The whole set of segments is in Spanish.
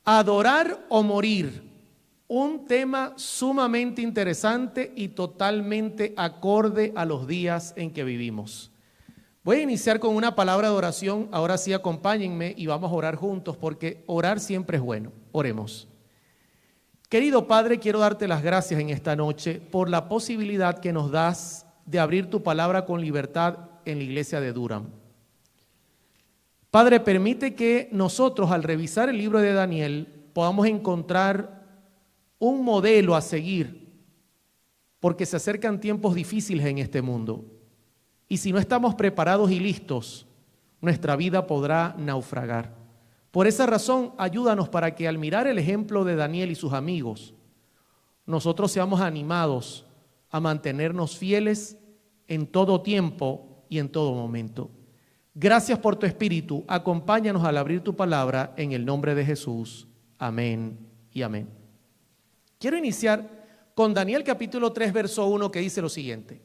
Adorar o morir, un tema sumamente interesante y totalmente acorde a los días en que vivimos. Voy a iniciar con una palabra de oración. Ahora sí, acompáñenme y vamos a orar juntos, porque orar siempre es bueno. Oremos. Querido Padre, quiero darte las gracias en esta noche por la posibilidad que nos das de abrir tu palabra con libertad en la iglesia de Durham. Padre, permite que nosotros, al revisar el libro de Daniel, podamos encontrar un modelo a seguir, porque se acercan tiempos difíciles en este mundo. Y si no estamos preparados y listos, nuestra vida podrá naufragar. Por esa razón, ayúdanos para que al mirar el ejemplo de Daniel y sus amigos, nosotros seamos animados a mantenernos fieles en todo tiempo y en todo momento. Gracias por tu Espíritu. Acompáñanos al abrir tu palabra en el nombre de Jesús. Amén y amén. Quiero iniciar con Daniel capítulo 3, verso 1, que dice lo siguiente.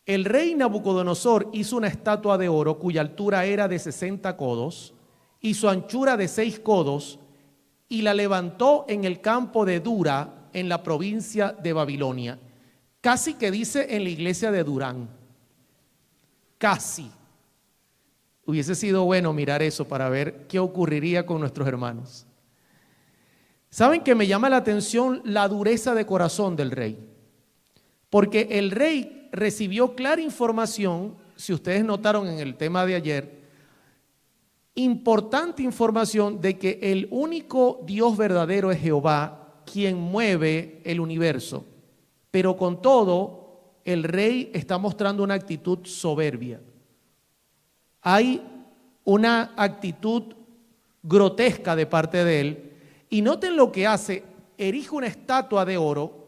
El rey Nabucodonosor hizo una estatua de oro cuya altura era de 60 codos y su anchura de 6 codos, y la levantó en el campo de Dura, en la provincia de Babilonia. Casi que dice en la iglesia de Durán. Casi. Hubiese sido bueno mirar eso para ver qué ocurriría con nuestros hermanos. ¿Saben que me llama la atención la dureza de corazón del rey? Porque el rey recibió clara información, si ustedes notaron en el tema de ayer, importante información de que el único Dios verdadero es Jehová, quien mueve el universo. Pero con todo, el rey está mostrando una actitud soberbia. Hay una actitud grotesca de parte de él. Y noten lo que hace: erige una estatua de oro,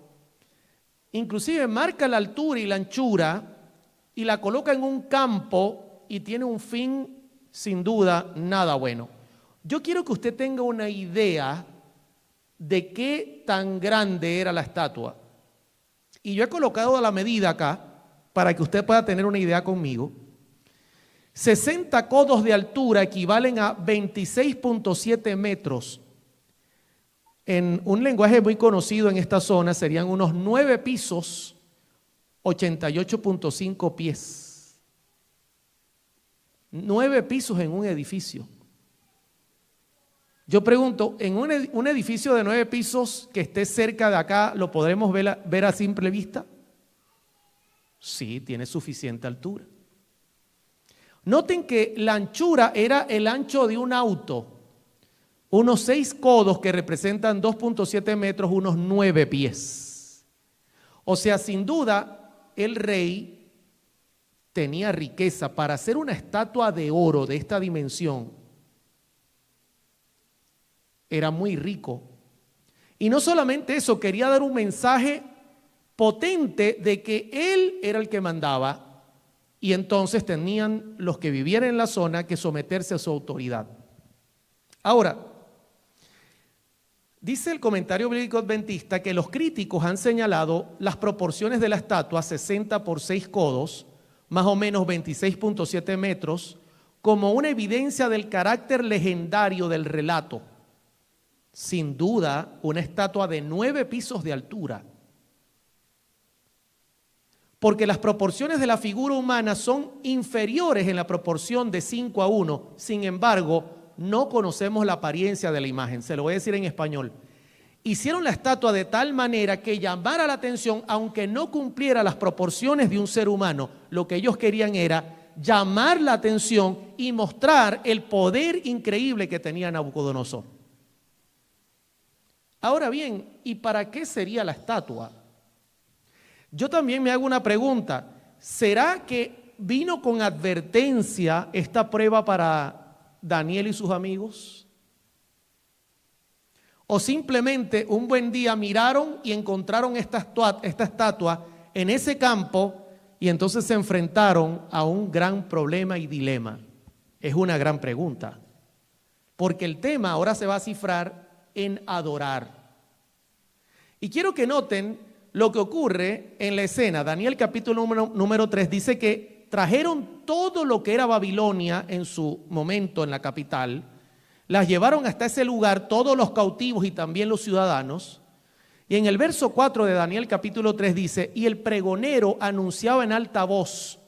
inclusive marca la altura y la anchura y la coloca en un campo, y tiene un fin sin duda nada bueno. Yo quiero que usted tenga una idea de qué tan grande era la estatua. Y yo he colocado la medida acá para que usted pueda tener una idea conmigo. 60 codos de altura equivalen a 26.7 metros. En un lenguaje muy conocido en esta zona serían unos 9 pisos, 88.5 pies. 9 pisos en un edificio. Yo pregunto, ¿en un edificio de 9 pisos que esté cerca de acá, lo podremos ver a simple vista? Sí, tiene suficiente altura. Noten que la anchura era el ancho de un auto, unos 6 codos que representan 2.7 metros, unos 9 pies. O sea, sin duda, el rey tenía riqueza para hacer una estatua de oro de esta dimensión. Era muy rico. Y no solamente eso, quería dar un mensaje potente de que él era el que mandaba, y entonces tenían los que vivían en la zona que someterse a su autoridad. Ahora, dice el comentario bíblico adventista que los críticos han señalado las proporciones de la estatua, 60 por 6 codos, más o menos 26.7 metros, como una evidencia del carácter legendario del relato. Sin duda, una estatua de 9 pisos de altura. Porque las proporciones de la figura humana son inferiores en la proporción de 5:1. Sin embargo, no conocemos la apariencia de la imagen. Se lo voy a decir en español. Hicieron la estatua de tal manera que llamara la atención, aunque no cumpliera las proporciones de un ser humano. Lo que ellos querían era llamar la atención y mostrar el poder increíble que tenía Nabucodonosor. Ahora bien, ¿y para qué sería la estatua? Yo también me hago una pregunta. ¿Será que vino con advertencia esta prueba para Daniel y sus amigos? ¿O simplemente un buen día miraron y encontraron esta estatua en ese campo y entonces se enfrentaron a un gran problema y dilema? Es una gran pregunta. Porque el tema ahora se va a cifrar en adorar. Y quiero que noten lo que ocurre en la escena. Daniel capítulo número 3 dice que trajeron todo lo que era Babilonia en su momento en la capital, Las llevaron hasta ese lugar todos los cautivos y también los ciudadanos. Y en el verso 4 de Daniel capítulo 3 dice, y el pregonero anunciaba en alta voz,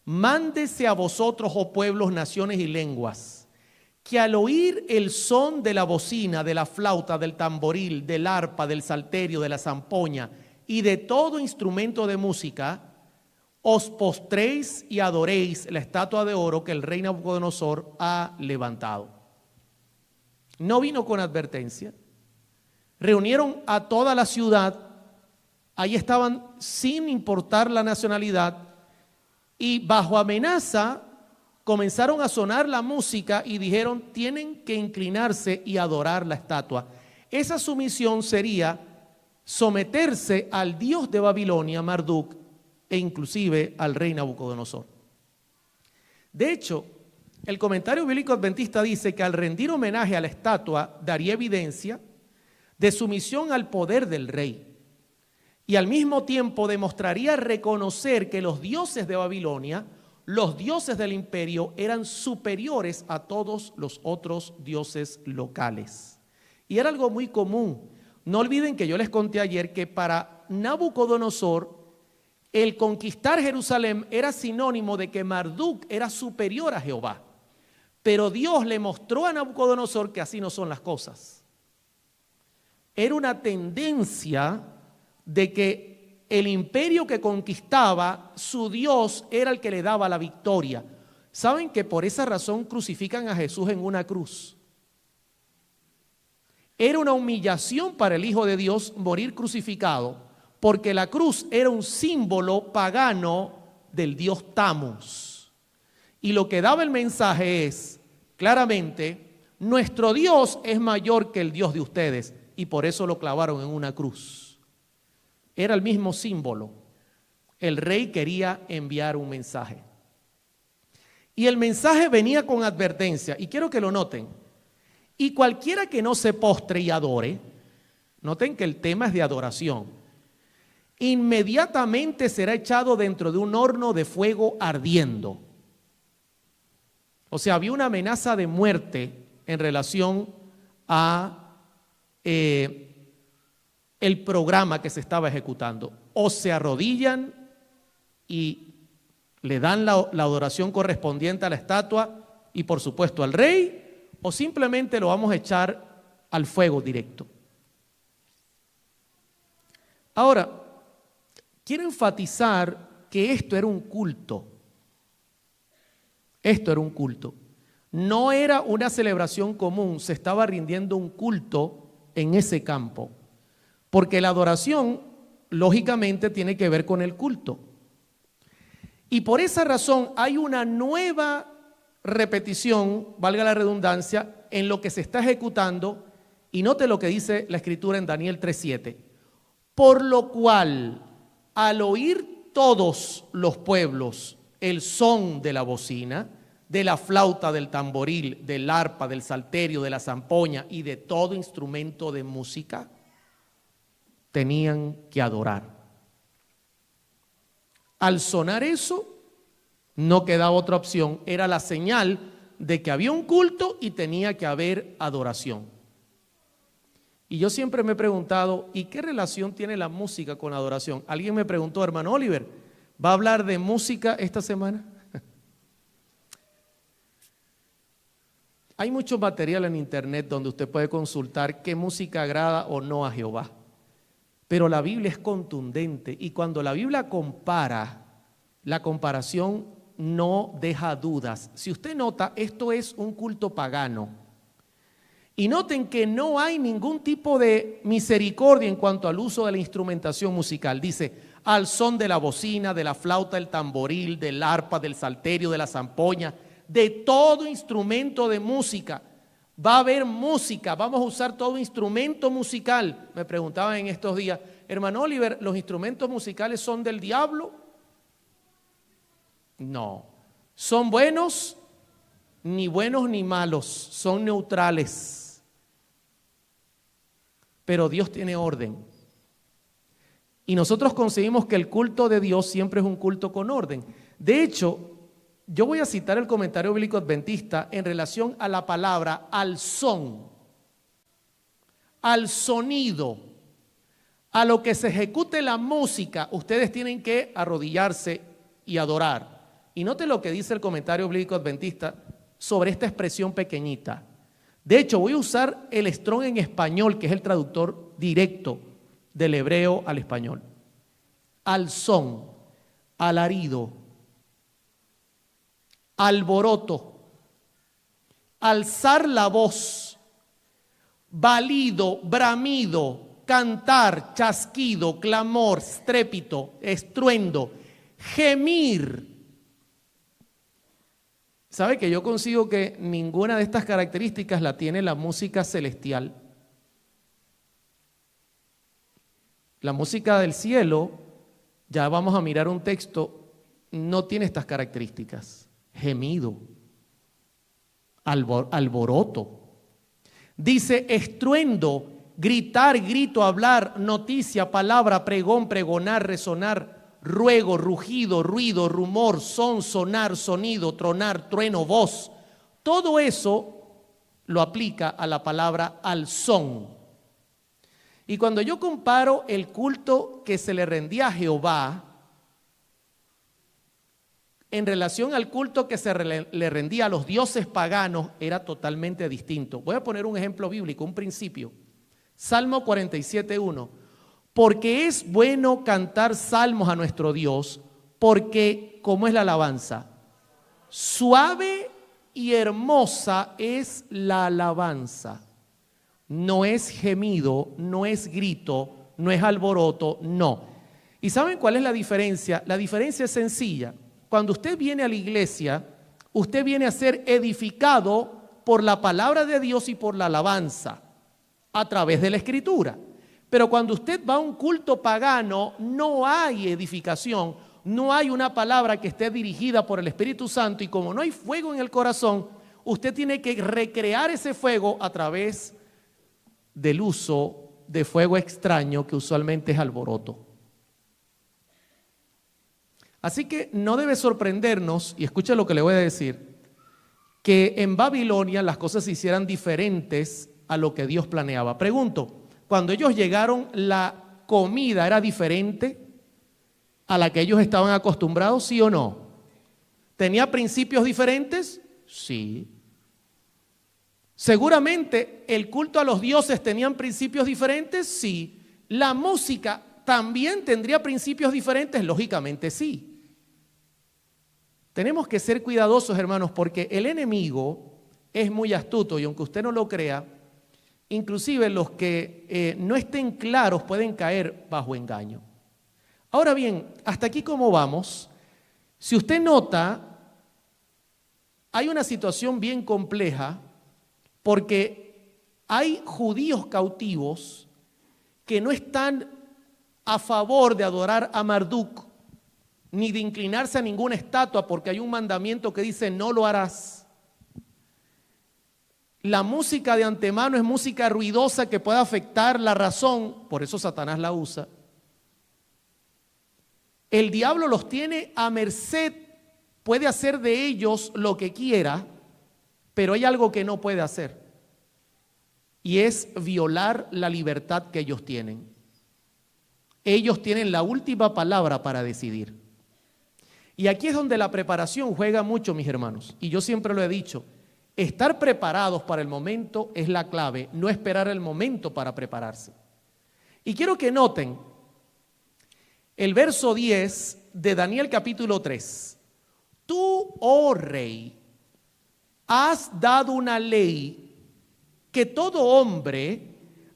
mándese a vosotros, oh pueblos, naciones y lenguas, que al oír el son de la bocina, de la flauta, del tamboril, del arpa, del salterio, de la zampoña y de todo instrumento de música, os postréis y adoréis la estatua de oro que el rey Nabucodonosor ha levantado. No vino con advertencia. Reunieron a toda la ciudad, ahí estaban sin importar la nacionalidad, y bajo amenaza comenzaron a sonar la música y dijeron, tienen que inclinarse y adorar la estatua. Esa sumisión sería someterse al dios de Babilonia, Marduk, e inclusive al rey Nabucodonosor. De hecho, el comentario bíblico adventista dice que al rendir homenaje a la estatua daría evidencia de sumisión al poder del rey y al mismo tiempo demostraría reconocer que los dioses de Babilonia, los dioses del imperio, eran superiores a todos los otros dioses locales. Y era algo muy común. No olviden que yo les conté ayer que para Nabucodonosor el conquistar Jerusalén era sinónimo de que Marduk era superior a Jehová. Pero Dios le mostró a Nabucodonosor que así no son las cosas. Era una tendencia de que el imperio que conquistaba, su Dios era el que le daba la victoria. ¿Saben que por esa razón crucifican a Jesús en una cruz? Era una humillación para el Hijo de Dios morir crucificado, porque la cruz era un símbolo pagano del dios Tammuz. Y lo que daba el mensaje es, claramente, nuestro Dios es mayor que el Dios de ustedes. Y por eso lo clavaron en una cruz. Era el mismo símbolo. El rey quería enviar un mensaje. Y el mensaje venía con advertencia. Y quiero que lo noten. Y cualquiera que no se postre y adore, noten que el tema es de adoración, inmediatamente será echado dentro de un horno de fuego ardiendo. O sea, había una amenaza de muerte en relación a el programa que se estaba ejecutando. O se arrodillan y le dan la adoración correspondiente a la estatua y por supuesto al rey, o simplemente lo vamos a echar al fuego directo. Ahora, quiero enfatizar que esto era un culto. Esto era un culto. No era una celebración común, se estaba rindiendo un culto en ese campo, porque la adoración lógicamente tiene que ver con el culto. Y por esa razón hay una nueva repetición, valga la redundancia, en lo que se está ejecutando, y note lo que dice la escritura en Daniel 3:7. Por lo cual, al oír todos los pueblos el son de la bocina, de la flauta, del tamboril, del arpa, del salterio, de la zampoña y de todo instrumento de música, tenían que adorar. Al sonar eso, no quedaba otra opción, era la señal de que había un culto y tenía que haber adoración. Y yo siempre me he preguntado, ¿y qué relación tiene la música con la adoración? Alguien me preguntó, hermano Oliver, ¿va a hablar de música esta semana? Hay mucho material en internet donde usted puede consultar qué música agrada o no a Jehová. Pero la Biblia es contundente y cuando la Biblia compara, la comparación no deja dudas. Si usted nota, esto es un culto pagano. Y noten que no hay ningún tipo de misericordia en cuanto al uso de la instrumentación musical. Dice, al son de la bocina, de la flauta, del tamboril, del arpa, del salterio, de la zampoña, de todo instrumento de música. Va a haber música, vamos a usar todo instrumento musical. Me preguntaban en estos días, hermano Oliver, ¿los instrumentos musicales son del diablo? No, son buenos, ni buenos ni malos, son neutrales. Pero Dios tiene orden. Y nosotros concebimos que el culto de Dios siempre es un culto con orden. De hecho, yo voy a citar el comentario bíblico adventista en relación a la palabra al son, al sonido, a lo que se ejecute la música. Ustedes tienen que arrodillarse y adorar. Y note lo que dice el comentario bíblico adventista sobre esta expresión pequeñita. De hecho, voy a usar el Strong en español, que es el traductor directo del hebreo al español. Al son, alarido, alboroto, alzar la voz, balido, bramido, cantar, chasquido, clamor, estrépito, estruendo, gemir. ¿Sabe que yo consigo que ninguna de estas características la tiene la música celestial? La música del cielo, ya vamos a mirar un texto, no tiene estas características. Gemido, alboroto. Dice estruendo, gritar, grito, hablar, noticia, palabra, pregón, pregonar, resonar, ruego, rugido, ruido, rumor, son, sonar, sonido, tronar, trueno, voz. Todo eso lo aplica a la palabra al son. Y cuando yo comparo el culto que se le rendía a Jehová en relación al culto que se le rendía a los dioses paganos, era totalmente distinto. Voy a poner un ejemplo bíblico, un principio. Salmo 47:1. Porque es bueno cantar salmos a nuestro Dios, porque, ¿cómo es la alabanza? Suave y hermosa es la alabanza. No es gemido, no es grito, no es alboroto, no. ¿Y saben cuál es la diferencia? La diferencia es sencilla. Cuando usted viene a la iglesia, usted viene a ser edificado por la palabra de Dios y por la alabanza a través de la Escritura. Pero cuando usted va a un culto pagano, no hay edificación, no hay una palabra que esté dirigida por el Espíritu Santo, y como no hay fuego en el corazón, usted tiene que recrear ese fuego a través del uso de fuego extraño, que usualmente es alboroto. Así que no debe sorprendernos, y escuche lo que le voy a decir, que en Babilonia las cosas se hicieran diferentes a lo que Dios planeaba. Pregunto, cuando ellos llegaron, ¿la comida era diferente a la que ellos estaban acostumbrados, sí o no? ¿Tenía principios diferentes? Sí. Seguramente el culto a los dioses tenían principios diferentes, sí. La música también tendría principios diferentes, lógicamente sí. Tenemos que ser cuidadosos, hermanos, porque el enemigo es muy astuto, y aunque usted no lo crea, inclusive los que no estén claros pueden caer bajo engaño. Ahora bien, hasta aquí cómo vamos. Si usted nota, hay una situación bien compleja, porque hay judíos cautivos que no están a favor de adorar a Marduk, ni de inclinarse a ninguna estatua, porque hay un mandamiento que dice no lo harás. La música de antemano es música ruidosa que puede afectar la razón, por eso Satanás la usa. El diablo los tiene a merced, puede hacer de ellos lo que quiera, pero hay algo que no puede hacer, y es violar la libertad que ellos tienen. Ellos tienen la última palabra para decidir. Y aquí es donde la preparación juega mucho, mis hermanos. Y yo siempre lo he dicho, estar preparados para el momento es la clave, no esperar el momento para prepararse. Y quiero que noten el verso 10 de Daniel capítulo 3. Tú, oh rey, has dado una ley que todo hombre,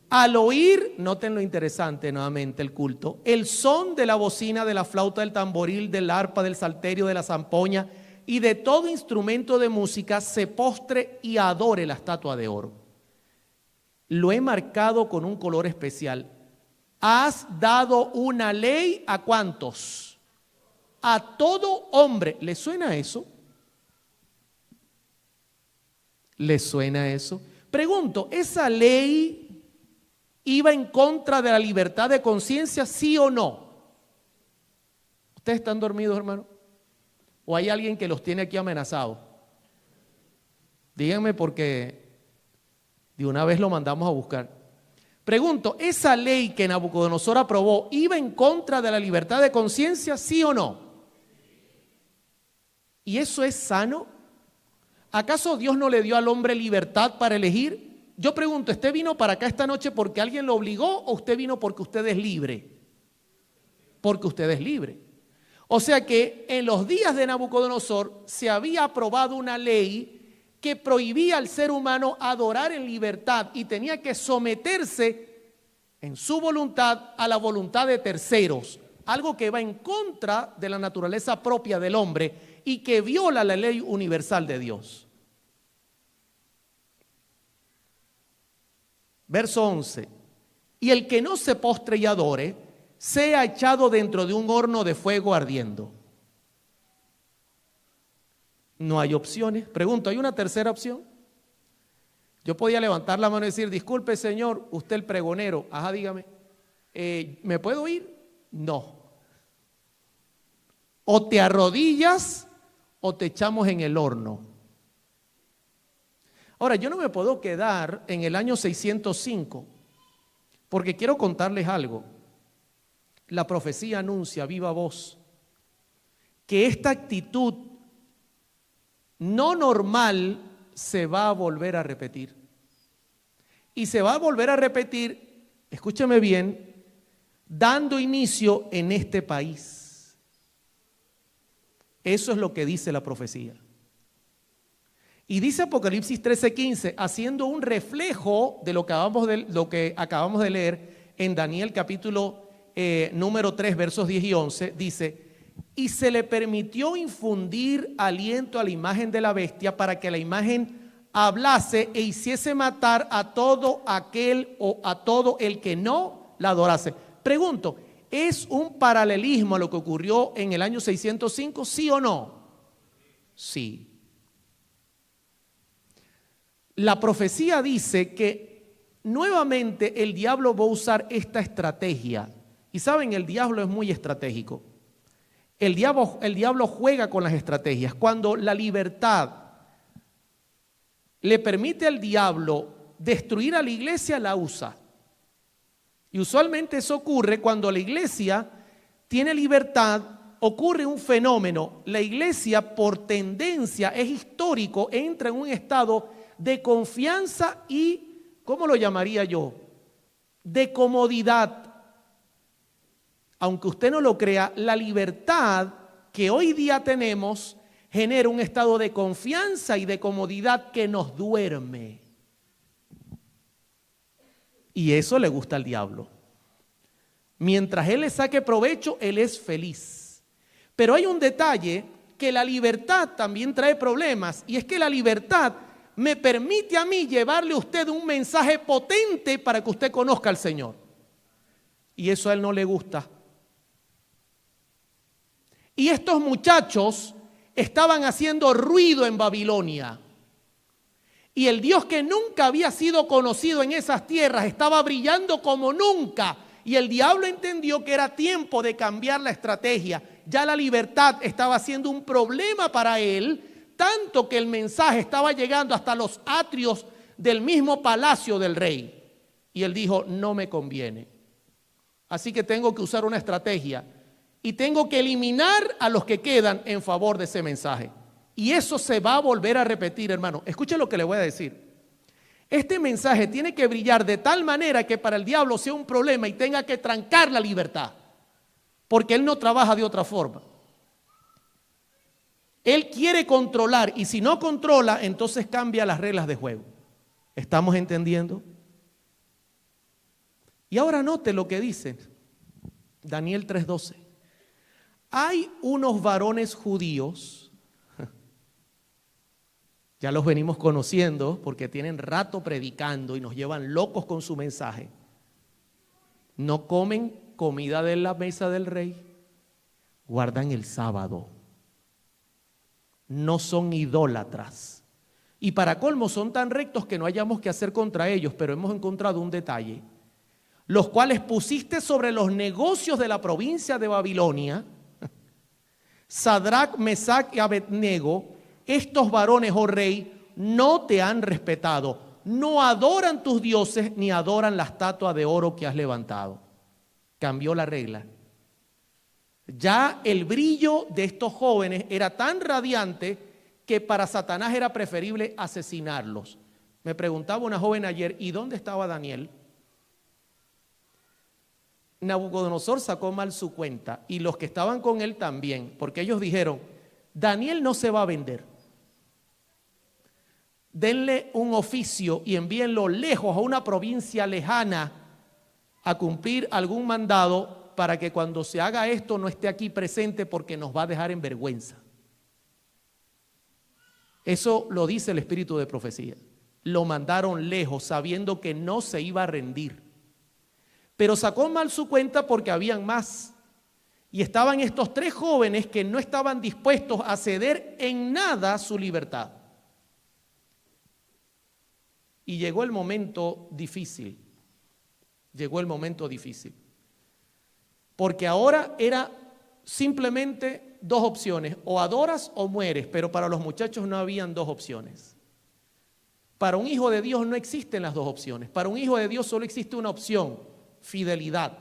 al oír, noten lo interesante nuevamente el culto, el son de la bocina, de la flauta, del tamboril, del arpa, del salterio, de la zampoña y de todo instrumento de música, se postre y adore la estatua de oro. Lo he marcado con un color especial. Has dado una ley ¿a cuántos? A todo hombre. ¿Le suena eso? ¿Le suena eso? Pregunto, ¿esa ley iba en contra de la libertad de conciencia, sí o no? ¿Ustedes están dormidos, hermano? ¿O hay alguien que los tiene aquí amenazados? Díganme porque de una vez lo mandamos a buscar. Pregunto, ¿esa ley que Nabucodonosor aprobó iba en contra de la libertad de conciencia, sí o no? ¿Y eso es sano? ¿Acaso Dios no le dio al hombre libertad para elegir? Yo pregunto, ¿usted vino para acá esta noche porque alguien lo obligó o usted vino porque usted es libre? Porque usted es libre. O sea que en los días de Nabucodonosor se había aprobado una ley que prohibía al ser humano adorar en libertad y tenía que someterse en su voluntad a la voluntad de terceros, algo que va en contra de la naturaleza propia del hombre y que viola la ley universal de Dios. Verso 11. Y el que no se postre y adore, sea echado dentro de un horno de fuego ardiendo. No hay opciones. Pregunto, ¿hay una tercera opción? Yo podía levantar la mano y decir, disculpe señor, usted el pregonero, ajá, dígame, ¿me puedo ir? No. O te arrodillas o te echamos en el horno. Ahora, yo no me puedo quedar en el año 605, porque quiero contarles algo. La profecía anuncia a viva voz que esta actitud no normal se va a volver a repetir. Y se va a volver a repetir, escúcheme bien, dando inicio en este país. Eso es lo que dice la profecía. Y dice Apocalipsis 13:15, haciendo un reflejo de lo que acabamos de leer en Daniel capítulo número 3, versos 10 y 11, dice: y se le permitió infundir aliento a la imagen de la bestia para que la imagen hablase e hiciese matar a todo aquel o a todo el que no la adorase. Pregunto, ¿es un paralelismo a lo que ocurrió en el año 605? ¿Sí o no? Sí. La profecía dice que nuevamente el diablo va a usar esta estrategia. Y saben, el diablo es muy estratégico. El diablo juega con las estrategias. Cuando la libertad le permite al diablo destruir a la iglesia, la usa. Y usualmente eso ocurre cuando la iglesia tiene libertad, ocurre un fenómeno. La iglesia, por tendencia, es histórico, entra en un estado de confianza y, ¿cómo lo llamaría yo? De comodidad. Aunque usted no lo crea, la libertad que hoy día tenemos genera un estado de confianza y de comodidad que nos duerme. Y eso le gusta al diablo. Mientras él le saque provecho, él es feliz. Pero hay un detalle, que la libertad también trae problemas, y es que la libertad me permite a mí llevarle a usted un mensaje potente para que usted conozca al Señor. Y eso a él no le gusta. Y estos muchachos estaban haciendo ruido en Babilonia. Y el Dios que nunca había sido conocido en esas tierras estaba brillando como nunca. Y el diablo entendió que era tiempo de cambiar la estrategia. Ya la libertad estaba siendo un problema para él, tanto que el mensaje estaba llegando hasta los atrios del mismo palacio del rey. Y él dijo, no me conviene. Así que tengo que usar una estrategia. Y tengo que eliminar a los que quedan en favor de ese mensaje. Y eso se va a volver a repetir, hermano. Escuche lo que le voy a decir. Este mensaje tiene que brillar de tal manera que para el diablo sea un problema y tenga que trancar la libertad. Porque él no trabaja de otra forma. Él quiere controlar y si no controla, entonces cambia las reglas de juego. ¿Estamos entendiendo? Y ahora note lo que dice Daniel 3:12. Hay unos varones judíos, ya los venimos conociendo porque tienen rato predicando y nos llevan locos con su mensaje. No comen comida de la mesa del rey, guardan el sábado, no son idólatras. Y para colmo son tan rectos que no hayamos que hacer contra ellos, pero hemos encontrado un detalle. Los cuales pusiste sobre los negocios de la provincia de Babilonia, Sadrach, Mesach y Abednego, estos varones, oh rey, no te han respetado, no adoran tus dioses ni adoran la estatua de oro que has levantado. Cambió la regla. Ya el brillo de estos jóvenes era tan radiante que para Satanás era preferible asesinarlos. Me preguntaba una joven ayer, ¿y dónde estaba Daniel? Nabucodonosor sacó mal su cuenta y los que estaban con él también, porque ellos dijeron, Daniel no se va a vender. Denle un oficio y envíenlo lejos a una provincia lejana a cumplir algún mandado para que cuando se haga esto no esté aquí presente porque nos va a dejar en vergüenza. Eso lo dice el espíritu de profecía. Lo mandaron lejos sabiendo que no se iba a rendir. Pero sacó mal su cuenta porque habían más. Y estaban estos tres jóvenes que no estaban dispuestos a ceder en nada su libertad. Y llegó el momento difícil. Llegó el momento difícil. Porque ahora era simplemente dos opciones, o adoras o mueres, pero para los muchachos no habían dos opciones. Para un hijo de Dios no existen las dos opciones. Para un hijo de Dios solo existe una opción: fidelidad.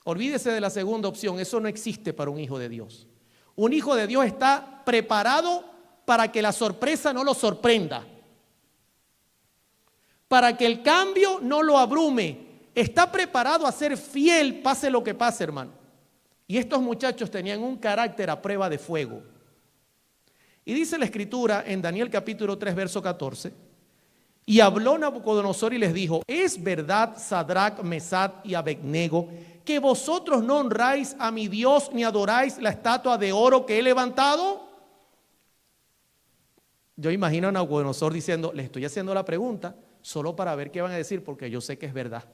Olvídese de la segunda opción, eso no existe para un hijo de Dios. Un hijo de Dios está preparado para que la sorpresa no lo sorprenda, para que el cambio no lo abrume. Está preparado a ser fiel, pase lo que pase, hermano. Y estos muchachos tenían un carácter a prueba de fuego. Y dice la Escritura en Daniel capítulo 3, verso 14, y habló Nabucodonosor y les dijo, ¿es verdad, Sadrach, Mesach y Abednego, que vosotros no honráis a mi Dios ni adoráis la estatua de oro que he levantado? Yo imagino a Nabucodonosor diciendo, les estoy haciendo la pregunta solo para ver qué van a decir, porque yo sé que es verdad.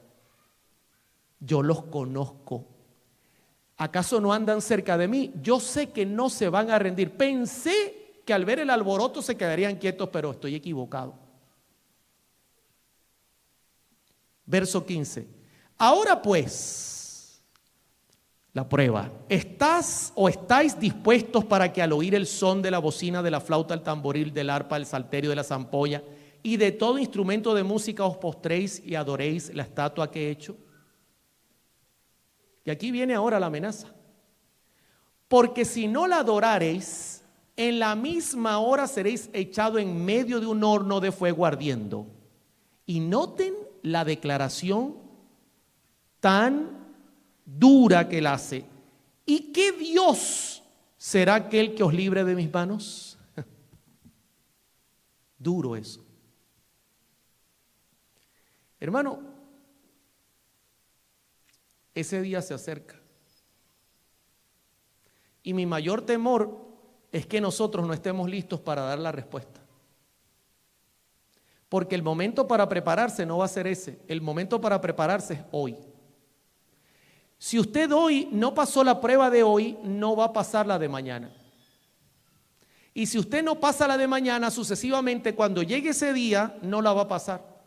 Yo los conozco. ¿Acaso no andan cerca de mí? Yo sé que no se van a rendir. Pensé que al ver el alboroto se quedarían quietos, pero estoy equivocado. Verso 15. Ahora pues, la prueba. ¿Estás o estáis dispuestos para que al oír el son de la bocina, de la flauta, el tamboril, del arpa, el salterio, de la zampolla y de todo instrumento de música os postréis y adoréis la estatua que he hecho? Y aquí viene ahora la amenaza. Porque si no la adorareis, en la misma hora seréis echado en medio de un horno de fuego ardiendo. Y noten la declaración tan dura que él hace. ¿Y qué Dios será aquel que os libre de mis manos? Duro eso. Hermano, ese día se acerca. Y mi mayor temor es que nosotros no estemos listos para dar la respuesta. Porque el momento para prepararse no va a ser ese. El momento para prepararse es hoy. Si usted hoy no pasó la prueba de hoy, no va a pasar la de mañana. Y si usted no pasa la de mañana, sucesivamente, cuando llegue ese día, no la va a pasar.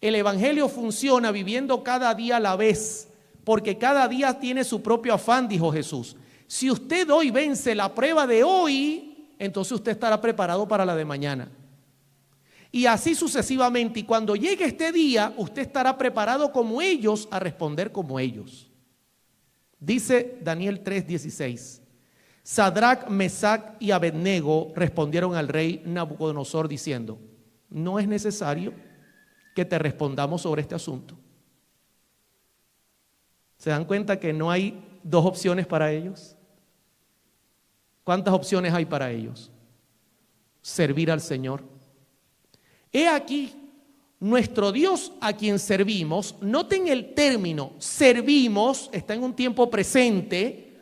El evangelio funciona viviendo cada día a la vez, porque cada día tiene su propio afán, dijo Jesús. Si usted hoy vence la prueba de hoy, entonces usted estará preparado para la de mañana. Y así sucesivamente. Y cuando llegue este día, usted estará preparado como ellos a responder como ellos. Dice Daniel 3:16. Sadrach, Mesach y Abednego respondieron al rey Nabucodonosor diciendo, no es necesario que te respondamos sobre este asunto. ¿Se dan cuenta que no hay dos opciones para ellos? ¿Cuántas opciones hay para ellos? Servir al Señor. He aquí, nuestro Dios a quien servimos, noten el término, servimos, está en un tiempo presente,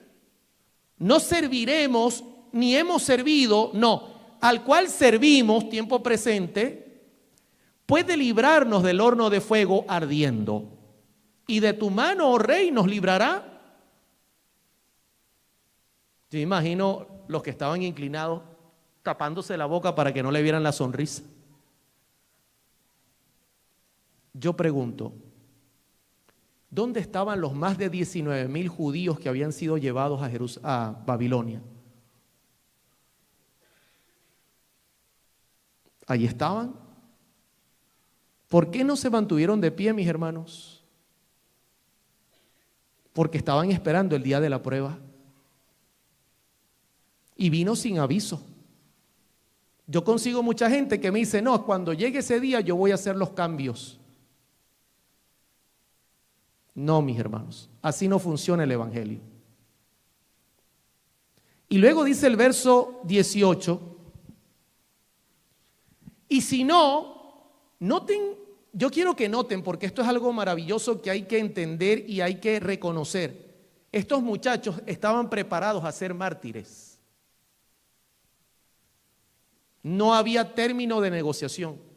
no serviremos ni hemos servido, no, al cual servimos, tiempo presente, puede librarnos del horno de fuego ardiendo. Y de tu mano, oh rey, nos librará. Yo imagino los que estaban inclinados tapándose la boca para que no le vieran la sonrisa. Yo pregunto, ¿Dónde estaban los más de 19,000 judíos que habían sido llevados a Babilonia? Allí estaban. ¿Por qué no se mantuvieron de pie, mis hermanos? Porque estaban esperando el día de la prueba. Y vino sin aviso. Yo consigo mucha gente que me dice, no, cuando llegue ese día yo voy a hacer los cambios. No, mis hermanos, así no funciona el evangelio. Y luego dice el verso 18, y si no, noten, yo quiero que noten, porque esto es algo maravilloso que hay que entender y hay que reconocer. Estos muchachos estaban preparados a ser mártires. No había término de negociación.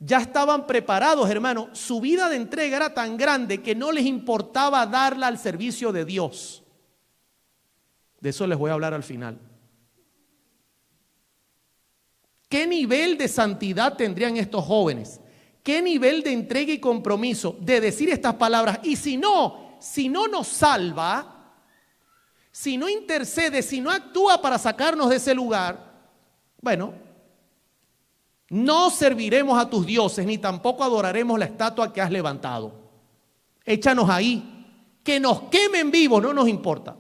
Ya estaban preparados, hermano. Su vida de entrega era tan grande que no les importaba darla al servicio de Dios. De eso les voy a hablar al final. ¿Qué nivel de santidad tendrían estos jóvenes? ¿Qué nivel de entrega y compromiso de decir estas palabras? Y si no nos salva, si no intercede, si no actúa para sacarnos de ese lugar, bueno, no serviremos a tus dioses, ni tampoco adoraremos la estatua que has levantado. Échanos ahí, que nos quemen vivos, no nos importa.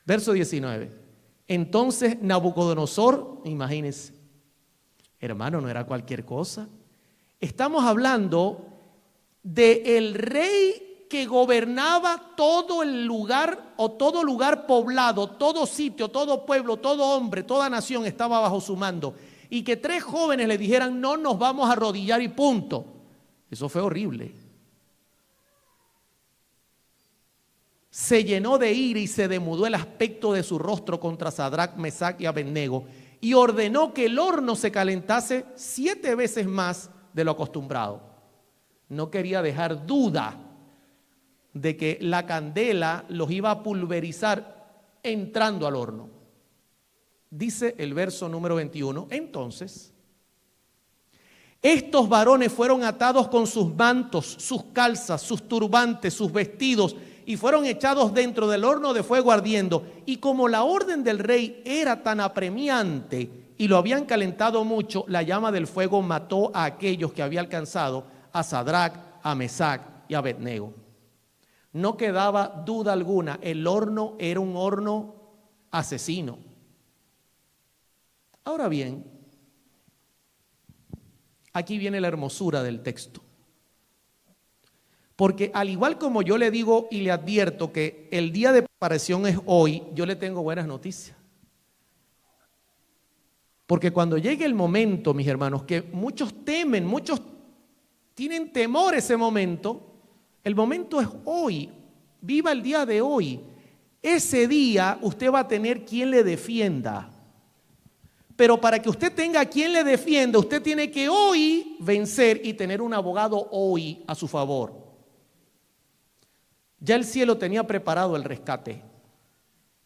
Verso 19. Entonces Nabucodonosor, imagínense, hermano, no era cualquier cosa. Estamos hablando del rey que gobernaba todo el lugar o todo lugar poblado, todo sitio, todo pueblo, todo hombre, toda nación estaba bajo su mando. Y que 3 jóvenes le dijeran, no nos vamos a arrodillar y punto. Eso fue horrible. Se llenó de ira y se demudó el aspecto de su rostro contra Sadrac, Mesac y Abednego y ordenó que el horno se calentase 7 veces más de lo acostumbrado. No quería dejar duda de que la candela los iba a pulverizar entrando al horno. Dice el verso número 21, entonces, estos varones fueron atados con sus mantos, sus calzas, sus turbantes, sus vestidos, y fueron echados dentro del horno de fuego ardiendo. Y como la orden del rey era tan apremiante y lo habían calentado mucho, la llama del fuego mató a aquellos que había alcanzado, a Sadrac, a Mesac y a Abednego. No quedaba duda alguna, el horno era un horno asesino. Ahora bien, aquí viene la hermosura del texto. Porque al igual como yo le digo y le advierto que el día de preparación es hoy, yo le tengo buenas noticias. Porque cuando llegue el momento, mis hermanos, que muchos temen, muchos tienen temor ese momento, el momento es hoy. Viva el día de hoy. Ese día usted va a tener quien le defienda. Pero para que usted tenga quien le defienda, usted tiene que hoy vencer y tener un abogado hoy a su favor. Ya el cielo tenía preparado el rescate.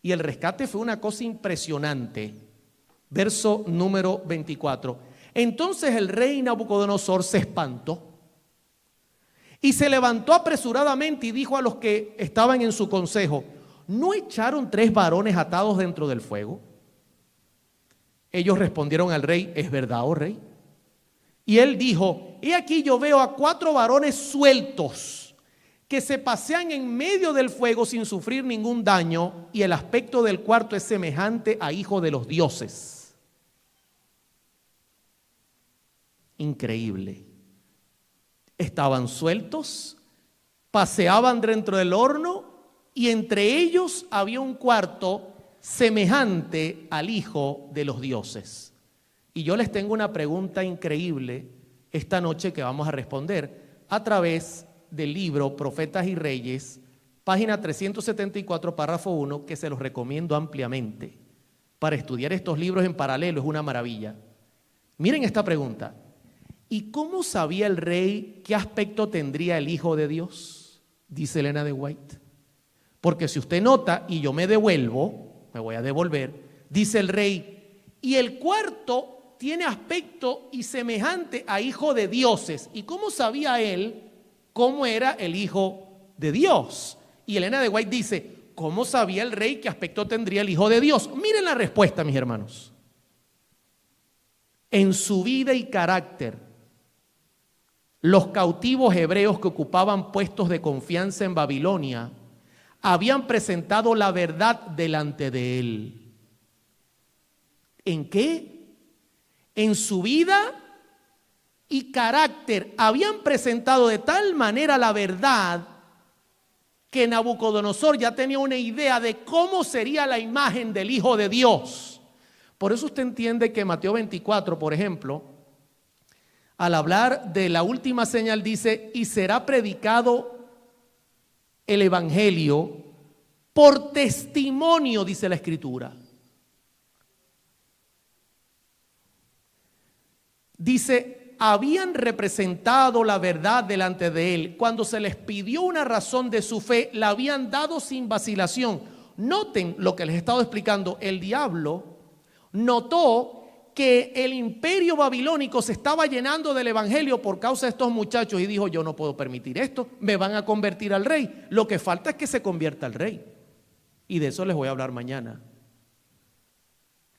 Y el rescate fue una cosa impresionante. Verso número 24. Entonces el rey Nabucodonosor se espantó y se levantó apresuradamente y dijo a los que estaban en su consejo, ¿no echaron 3 varones atados dentro del fuego? Ellos respondieron al rey, ¿es verdad, oh rey? Y él dijo, he aquí yo veo a 4 varones sueltos que se pasean en medio del fuego sin sufrir ningún daño, y el aspecto del cuarto es semejante a hijo de los dioses. Increíble. Estaban sueltos, paseaban dentro del horno y entre ellos había un cuarto semejante al hijo de los dioses. Y yo les tengo una pregunta increíble esta noche que vamos a responder a través del libro Profetas y Reyes, página 374, párrafo 1, que se los recomiendo ampliamente. Para estudiar estos libros en paralelo es una maravilla. Miren esta pregunta. ¿Y cómo sabía el rey qué aspecto tendría el Hijo de Dios? Dice Elena de White. Porque si usted nota, y yo me devuelvo, me voy a devolver, dice el rey, y el cuarto tiene aspecto y semejante a hijo de dioses. ¿Y cómo sabía él cómo era el Hijo de Dios. Y Elena de White dice, ¿cómo sabía el rey qué aspecto tendría el Hijo de Dios? Miren la respuesta, mis hermanos. En su vida y carácter, los cautivos hebreos que ocupaban puestos de confianza en Babilonia habían presentado la verdad delante de él. ¿En qué? En su vida y carácter habían presentado de tal manera la verdad que Nabucodonosor ya tenía una idea de cómo sería la imagen del Hijo de Dios. Por eso usted entiende que Mateo 24, por ejemplo, al hablar de la última señal dice, y será predicado el evangelio por testimonio, dice la Escritura. Dice, habían representado la verdad delante de él. Cuando se les pidió una razón de su fe, la habían dado sin vacilación. Noten lo que les he estado explicando. El diablo notó que el imperio babilónico se estaba llenando del evangelio por causa de estos muchachos y dijo, yo no puedo permitir esto, me van a convertir al rey. Lo que falta es que se convierta al rey. Y de eso les voy a hablar mañana.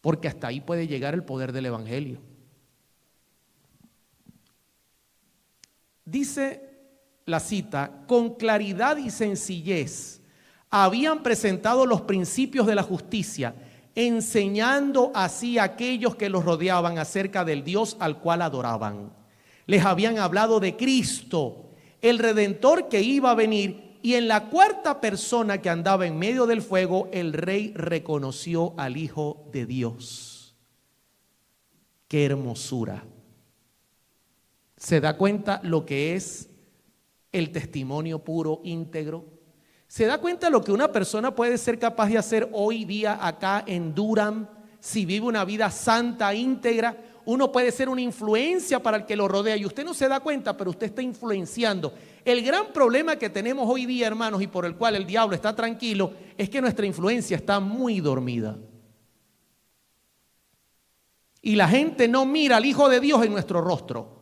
Porque hasta ahí puede llegar el poder del evangelio. Dice la cita, con claridad y sencillez habían presentado los principios de la justicia, enseñando así a aquellos que los rodeaban acerca del Dios al cual adoraban. Les habían hablado de Cristo, el Redentor que iba a venir, y en la cuarta persona que andaba en medio del fuego, el rey reconoció al Hijo de Dios. ¡Qué hermosura! ¿Se da cuenta lo que es el testimonio puro, íntegro? ¿Se da cuenta lo que una persona puede ser capaz de hacer hoy día acá en Durham si vive una vida santa, íntegra? Uno puede ser una influencia para el que lo rodea y usted no se da cuenta, pero usted está influenciando. El gran problema que tenemos hoy día, hermanos, y por el cual el diablo está tranquilo, es que nuestra influencia está muy dormida. Y la gente no mira al Hijo de Dios en nuestro rostro.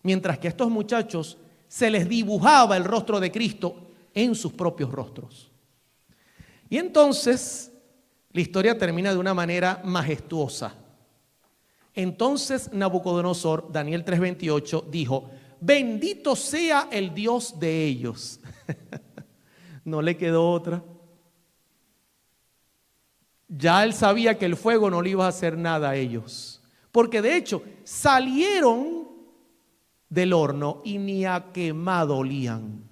Mientras que a estos muchachos se les dibujaba el rostro de Cristo en sus propios rostros. Y entonces la historia termina de una manera majestuosa. Entonces Nabucodonosor, Daniel 3:28, dijo, bendito sea el Dios de ellos. No le quedó otra. Ya él sabía que el fuego no le iba a hacer nada a ellos. Porque de hecho salieron del horno y ni a quemado olían.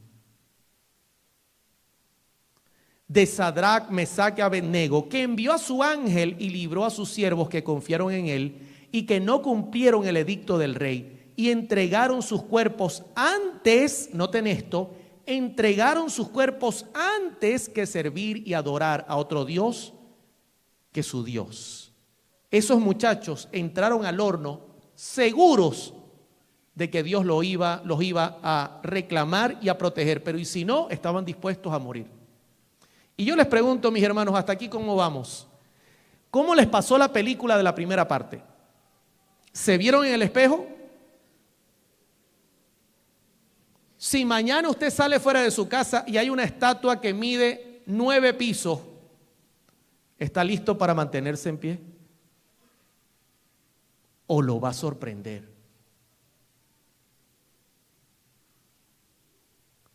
De Sadrach, Mesach y Abednego, que envió a su ángel y libró a sus siervos que confiaron en él y que no cumplieron el edicto del rey y entregaron sus cuerpos antes, noten esto, entregaron sus cuerpos antes que servir y adorar a otro Dios que su Dios. Esos muchachos entraron al horno seguros de que Dios los iba a reclamar y a proteger, pero y si no, estaban dispuestos a morir. Y yo les pregunto, mis hermanos, hasta aquí ¿cómo vamos? ¿Cómo les pasó la película de la primera parte? ¿Se vieron en el espejo? Si mañana usted sale fuera de su casa y hay una estatua que mide 9 pisos, ¿está listo para mantenerse en pie? ¿O lo va a sorprender?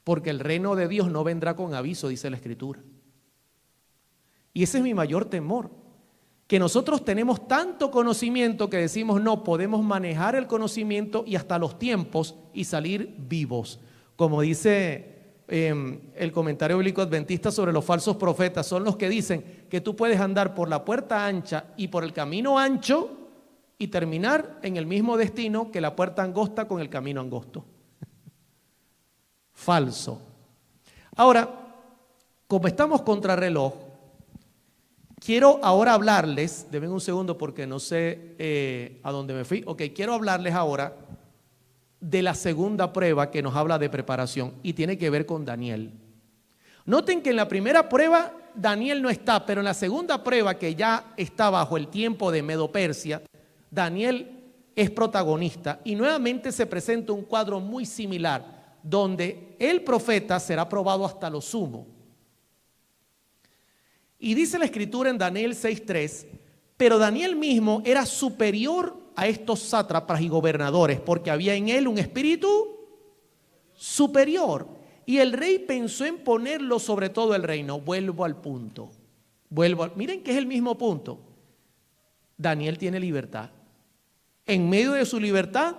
Porque el reino de Dios no vendrá con aviso, dice la Escritura. Y ese es mi mayor temor, que nosotros tenemos tanto conocimiento que decimos no, podemos manejar el conocimiento y hasta los tiempos y salir vivos. Como dice el comentario bíblico adventista sobre los falsos profetas, son los que dicen que tú puedes andar por la puerta ancha y por el camino ancho y terminar en el mismo destino que la puerta angosta con el camino angosto. Falso. Ahora, como estamos contra reloj, quiero ahora hablarles, denme un segundo porque no sé a dónde me fui. Ok, quiero hablarles ahora de la segunda prueba que nos habla de preparación y tiene que ver con Daniel. Noten que en la primera prueba Daniel no está, pero en la segunda prueba que ya está bajo el tiempo de Medo-Persia, Daniel es protagonista y nuevamente se presenta un cuadro muy similar. donde el profeta será probado hasta lo sumo. Y dice la Escritura en Daniel 6:3, pero Daniel mismo era superior a estos sátrapas y gobernadores, porque había en él un espíritu superior. Y el rey pensó en ponerlo sobre todo el reino. Vuelvo al punto. Miren que es el mismo punto. Daniel tiene libertad. En medio de su libertad,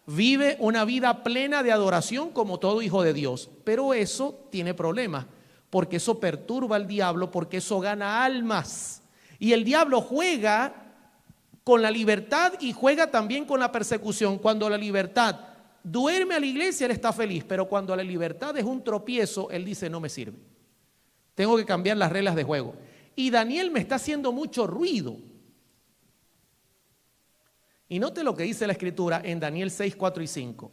vive una vida plena de adoración como todo hijo de Dios. Pero eso tiene problemas, porque eso perturba al diablo, porque eso gana almas. Y el diablo juega con la libertad y juega también con la persecución. Cuando la libertad duerme a la iglesia, él está feliz, pero cuando la libertad es un tropiezo, él dice: no me sirve. Tengo que cambiar las reglas de juego. Y Daniel me está haciendo mucho ruido. Y note lo que dice la Escritura en Daniel 6, 4 y 5.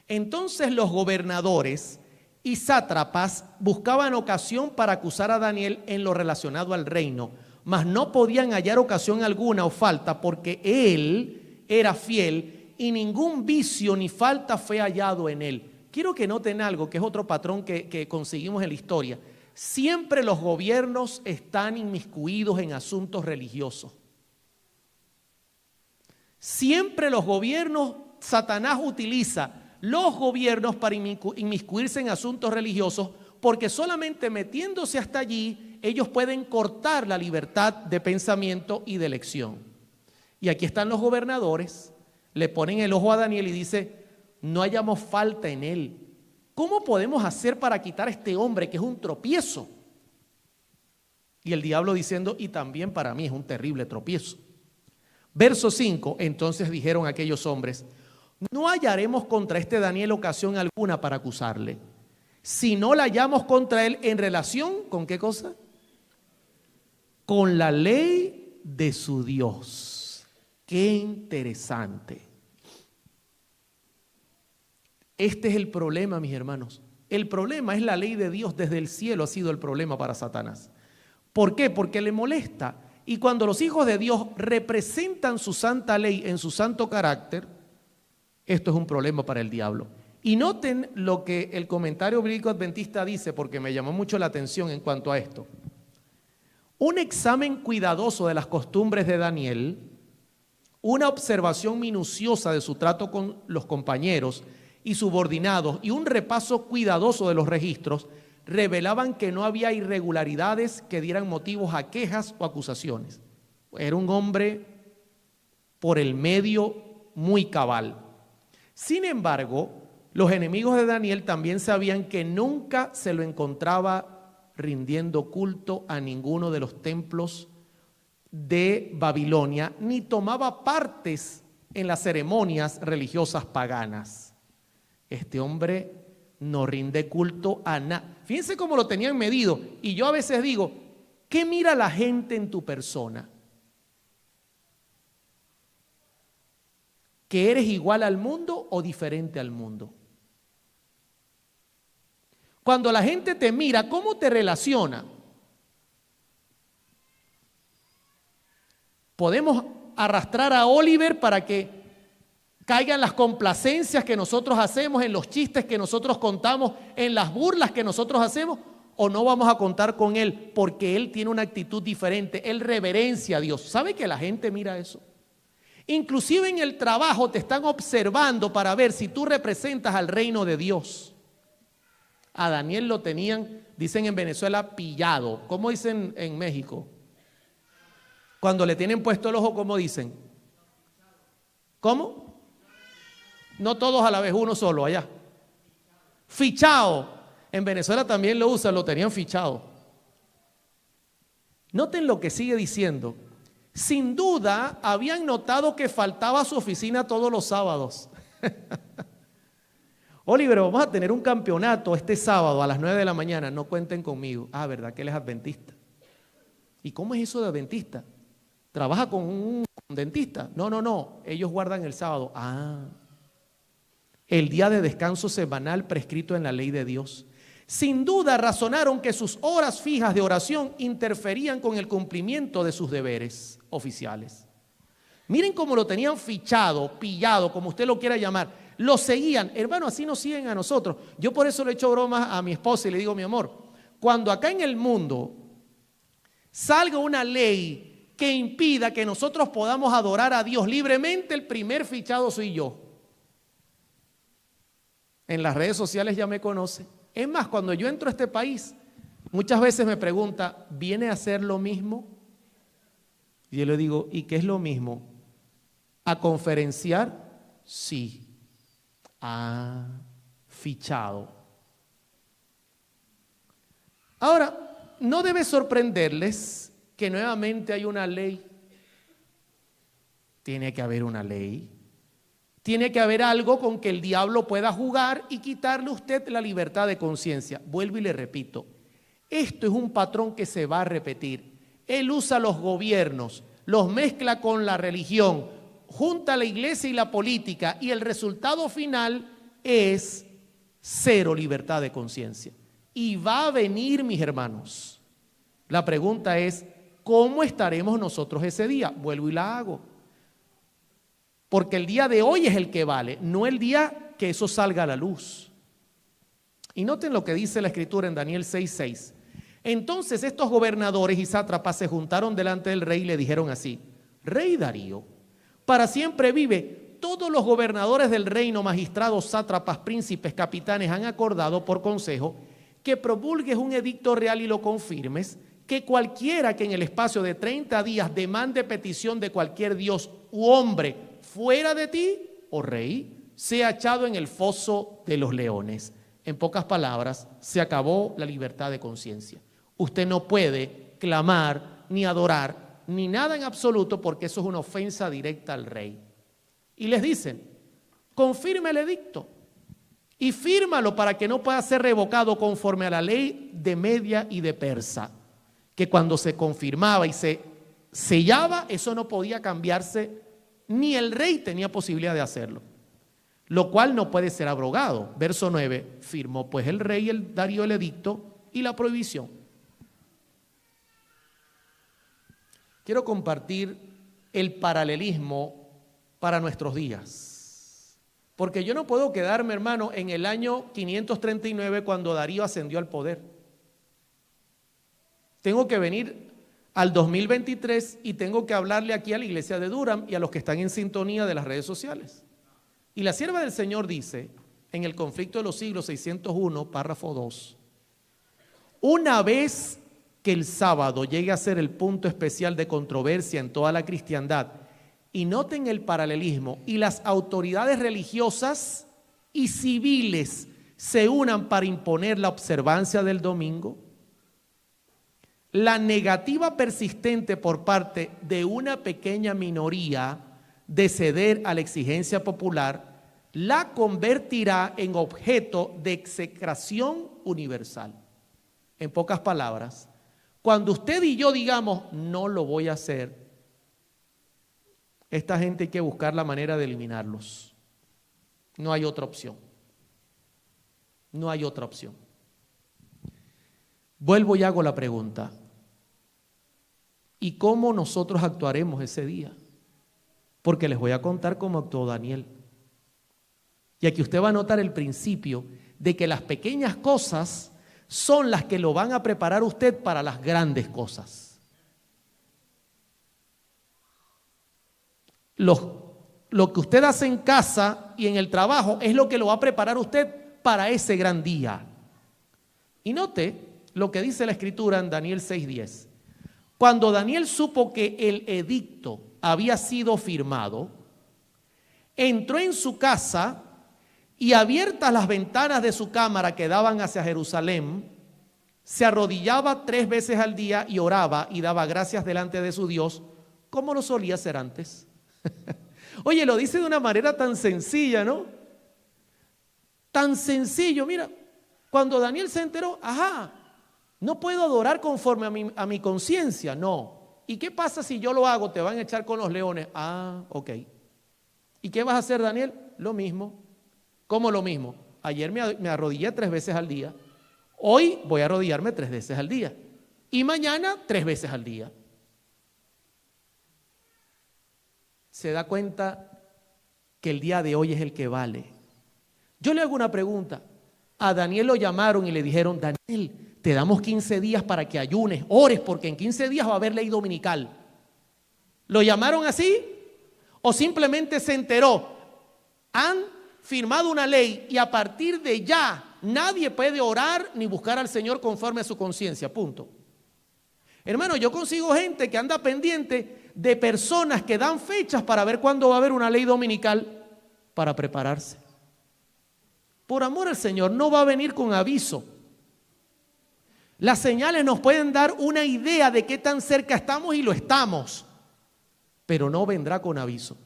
Entonces los gobernadores y sátrapas buscaban ocasión para acusar a Daniel en lo relacionado al reino, mas no podían hallar ocasión alguna o falta, porque él era fiel y ningún vicio ni falta fue hallado en él. Quiero que noten algo, que es otro patrón que conseguimos en la historia. Siempre los gobiernos están inmiscuidos en asuntos religiosos. Siempre los gobiernos, Satanás utiliza los gobiernos para inmiscuirse en asuntos religiosos, porque solamente metiéndose hasta allí, ellos pueden cortar la libertad de pensamiento y de elección. Y aquí están los gobernadores, le ponen el ojo a Daniel y dice: no hallamos falta en él. ¿Cómo podemos hacer para quitar a este hombre que es un tropiezo? Y el diablo diciendo: y también para mí es un terrible tropiezo. Verso 5, entonces dijeron aquellos hombres: no hallaremos contra este Daniel ocasión alguna para acusarle, si no la hallamos contra él en relación, ¿con qué cosa? Con la ley de su Dios. Qué interesante. Este es el problema, mis hermanos. El problema es la ley de Dios. Desde el cielo ha sido el problema para Satanás. ¿Por qué? Porque le molesta. Y cuando los hijos de Dios representan su santa ley en su santo carácter, esto es un problema para el diablo. Y noten lo que el comentario bíblico adventista dice, porque me llamó mucho la atención en cuanto a esto. Un examen cuidadoso de las costumbres de Daniel, una observación minuciosa de su trato con los compañeros y subordinados y un repaso cuidadoso de los registros revelaban que no había irregularidades que dieran motivos a quejas o acusaciones. Era un hombre por el medio muy cabal. Sin embargo, los enemigos de Daniel también sabían que nunca se lo encontraba rindiendo culto a ninguno de los templos de Babilonia, ni tomaba partes en las ceremonias religiosas paganas. Este hombre no rinde culto a nada. Fíjense cómo lo tenían medido. Y yo a veces digo: ¿qué mira la gente en tu persona? ¿Que eres igual al mundo o diferente al mundo? Cuando la gente te mira, ¿cómo te relaciona? Podemos arrastrar a Oliver para que caigan las complacencias que nosotros hacemos, en los chistes que nosotros contamos, en las burlas que nosotros hacemos, o no vamos a contar con él porque él tiene una actitud diferente, él reverencia a Dios. ¿Sabe que la gente mira eso? Inclusive en el trabajo te están observando para ver si tú representas al reino de Dios. A Daniel lo tenían, dicen en Venezuela, pillado. ¿Cómo dicen en México? Cuando le tienen puesto el ojo, ¿cómo dicen? ¿Cómo? No todos a la vez, uno solo allá. Fichado. En Venezuela también lo usan, lo tenían fichado. Noten lo que sigue diciendo. Sin duda, habían notado que faltaba a su oficina todos los sábados. Oliver, vamos a tener un campeonato este sábado a las 9 de la mañana. No cuenten conmigo. Ah, ¿verdad que él es adventista? ¿Y cómo es eso de adventista? ¿Trabaja con un dentista? No. Ellos guardan el sábado. El día de descanso semanal prescrito en la ley de Dios. Sin duda razonaron que sus horas fijas de oración interferían con el cumplimiento de sus deberes oficiales. Miren cómo lo tenían fichado, pillado, como usted lo quiera llamar. Lo seguían. Hermano, así nos siguen a nosotros. Yo por eso le echo bromas a mi esposa y le digo, mi amor, cuando acá en el mundo salga una ley que impida que nosotros podamos adorar a Dios libremente, el primer fichado soy yo. En las redes sociales ya me conoce. Es más, cuando yo entro a este país, muchas veces me pregunta, ¿viene a hacer lo mismo? Y yo le digo, ¿y qué es lo mismo? ¿A conferenciar? Sí. Ah, fichado. Ahora, no debe sorprenderles que nuevamente hay una ley. Tiene que haber una ley. Tiene que haber algo con que el diablo pueda jugar y quitarle a usted la libertad de conciencia. Vuelvo y le repito, esto es un patrón que se va a repetir. Él usa los gobiernos, los mezcla con la religión, junta la iglesia y la política, y el resultado final es cero libertad de conciencia. Y va a venir, mis hermanos. La pregunta es, ¿cómo estaremos nosotros ese día? Vuelvo y la hago. Porque el día de hoy es el que vale, no el día que eso salga a la luz. Y noten lo que dice la Escritura en Daniel 6:6. Entonces estos gobernadores y sátrapas se juntaron delante del rey y le dijeron así: Rey Darío, para siempre vive. Todos los gobernadores del reino, magistrados, sátrapas, príncipes, capitanes, han acordado por consejo que promulgues un edicto real y lo confirmes, que cualquiera que en el espacio de 30 días demande petición de cualquier dios u hombre fuera de ti, oh rey, sea echado en el foso de los leones. En pocas palabras, se acabó la libertad de conciencia. Usted no puede clamar, ni adorar, ni nada en absoluto, porque eso es una ofensa directa al rey. Y les dicen, confirma el edicto y fírmalo para que no pueda ser revocado conforme a la ley de Media y de Persa, que cuando se confirmaba y se sellaba, eso no podía cambiarse, ni el rey tenía posibilidad de hacerlo, lo cual no puede ser abrogado. Verso 9, firmó pues el rey Darío el edicto y la prohibición. Quiero compartir el paralelismo para nuestros días, porque yo no puedo quedarme, hermano, en el año 539 cuando Darío ascendió al poder. Tengo que venir al 2023 y tengo que hablarle aquí a la iglesia de Durham y a los que están en sintonía de las redes sociales. Y la sierva del Señor dice, en el conflicto de los siglos 601, párrafo 2, una vez que el sábado llegue a ser el punto especial de controversia en toda la cristiandad, y noten el paralelismo, y las autoridades religiosas y civiles se unan para imponer la observancia del domingo, la negativa persistente por parte de una pequeña minoría de ceder a la exigencia popular la convertirá en objeto de execración universal. En pocas palabras, cuando usted y yo digamos no lo voy a hacer, esta gente hay que buscar la manera de eliminarlos. No hay otra opción. No hay otra opción. Vuelvo y hago la pregunta. ¿Y cómo nosotros actuaremos ese día? Porque les voy a contar cómo actuó Daniel. Y aquí usted va a notar el principio de que las pequeñas cosas son las que lo van a preparar usted para las grandes cosas. Lo que usted hace en casa y en el trabajo es lo que lo va a preparar usted para ese gran día. Y note lo que dice la Escritura en Daniel 6:10. Cuando Daniel supo que el edicto había sido firmado, entró en su casa y, abiertas las ventanas de su cámara que daban hacia Jerusalén, se arrodillaba 3 veces al día y oraba y daba gracias delante de su Dios, como lo solía hacer antes. Oye, lo dice de una manera tan sencilla, ¿no? Tan sencillo, mira, cuando Daniel se enteró, no puedo adorar conforme a mi conciencia, no. ¿Y qué pasa si yo lo hago? Te van a echar con los leones. Ok. ¿Y qué vas a hacer, Daniel? Lo mismo. ¿Cómo lo mismo? Ayer me arrodillé 3 veces al día. Hoy voy a arrodillarme 3 veces al día. Y mañana 3 veces al día. ¿Se da cuenta que el día de hoy es el que vale? Yo le hago una pregunta. A Daniel lo llamaron y le dijeron: Daniel, te damos 15 días para que ayunes, ores, porque en 15 días va a haber ley dominical. ¿Lo llamaron así? ¿O simplemente se enteró? Han firmado una ley y a partir de ya nadie puede orar ni buscar al Señor conforme a su conciencia, punto. Hermano, yo consigo gente que anda pendiente de personas que dan fechas para ver cuándo va a haber una ley dominical para prepararse. Por amor al Señor, no va a venir con aviso. Las señales nos pueden dar una idea de qué tan cerca estamos y lo estamos, pero no vendrá con aviso.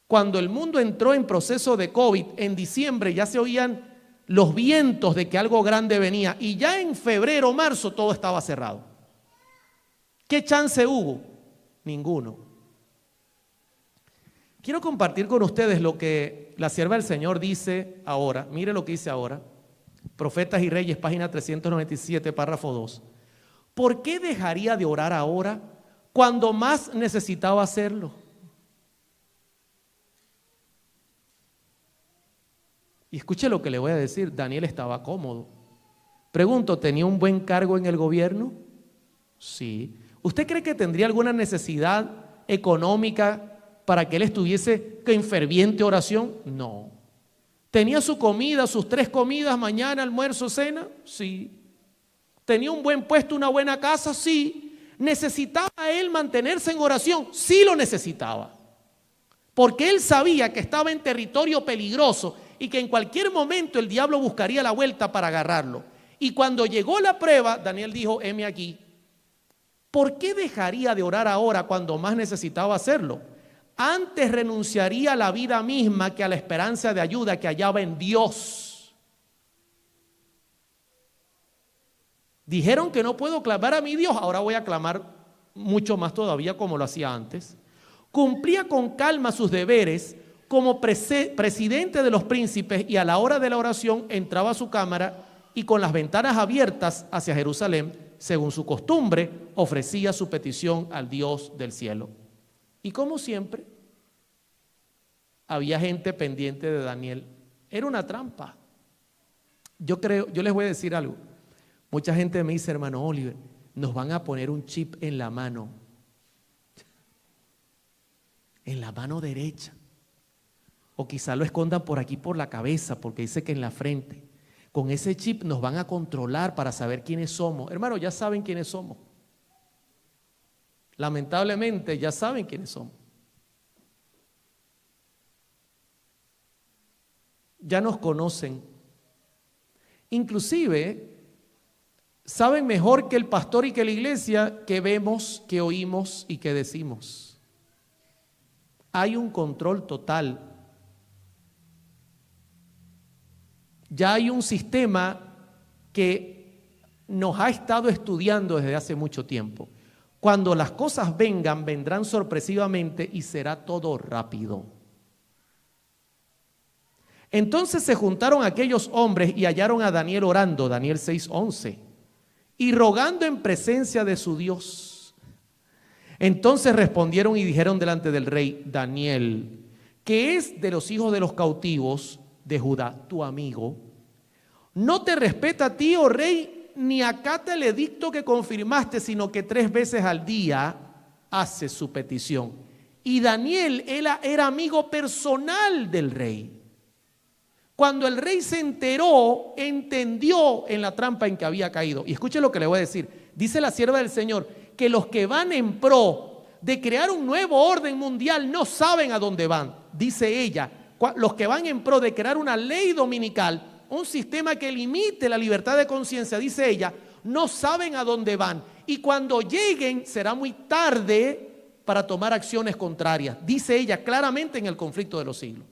Cuando el mundo entró en proceso de COVID, en diciembre ya se oían los vientos de que algo grande venía y ya en febrero, marzo todo estaba cerrado. ¿Qué chance hubo? Ninguno. Quiero compartir con ustedes lo que la sierva del Señor dice ahora. Mire lo que dice ahora. Profetas y Reyes, página 397, párrafo 2. ¿Por qué dejaría de orar ahora cuando más necesitaba hacerlo? Y escuche lo que le voy a decir. Daniel estaba cómodo. Pregunto, ¿tenía un buen cargo en el gobierno? Sí. ¿Usted cree que tendría alguna necesidad económica para que él estuviese en ferviente oración? No. ¿Tenía su comida, sus 3 comidas, mañana, almuerzo, cena? Sí. ¿Tenía un buen puesto, una buena casa? Sí. ¿Necesitaba él mantenerse en oración? Sí lo necesitaba. Porque él sabía que estaba en territorio peligroso y que en cualquier momento el diablo buscaría la vuelta para agarrarlo. Y cuando llegó la prueba, Daniel dijo: heme aquí. ¿Por qué dejaría de orar ahora cuando más necesitaba hacerlo? Antes renunciaría a la vida misma que a la esperanza de ayuda que hallaba en Dios. Dijeron que no puedo clamar a mi Dios, ahora voy a clamar mucho más todavía como lo hacía antes. Cumplía con calma sus deberes como presidente de los príncipes y a la hora de la oración entraba a su cámara y con las ventanas abiertas hacia Jerusalén, según su costumbre, ofrecía su petición al Dios del cielo. Y como siempre, había gente pendiente de Daniel. Era una trampa. Yo les voy a decir algo. Mucha gente me dice: hermano Oliver, nos van a poner un chip en la mano derecha. O quizá lo escondan por aquí por la cabeza, porque dice que en la frente. Con ese chip nos van a controlar para saber quiénes somos. Hermano, ya saben quiénes somos. Lamentablemente ya saben quiénes somos. Ya nos conocen. Inclusive saben mejor que el pastor y que la iglesia qué vemos, qué oímos y qué decimos. Hay un control total. Ya hay un sistema que nos ha estado estudiando desde hace mucho tiempo. Cuando las cosas vengan, vendrán sorpresivamente y será todo rápido. Entonces se juntaron aquellos hombres y hallaron a Daniel orando, Daniel 6:11, y rogando en presencia de su Dios. Entonces respondieron y dijeron delante del rey: Daniel, que es de los hijos de los cautivos de Judá, tu amigo, no te respeta a ti, oh rey, ni acata el edicto que confirmaste, sino que 3 veces al día hace su petición. Y Daniel era amigo personal del rey. Cuando el rey se enteró, entendió en la trampa en que había caído. Y escuche lo que le voy a decir. Dice la sierva del Señor que los que van en pro de crear un nuevo orden mundial no saben a dónde van. Dice ella, los que van en pro de crear una ley dominical, un sistema que limite la libertad de conciencia, dice ella, no saben a dónde van. Y cuando lleguen será muy tarde para tomar acciones contrarias. Dice ella claramente en el conflicto de los siglos.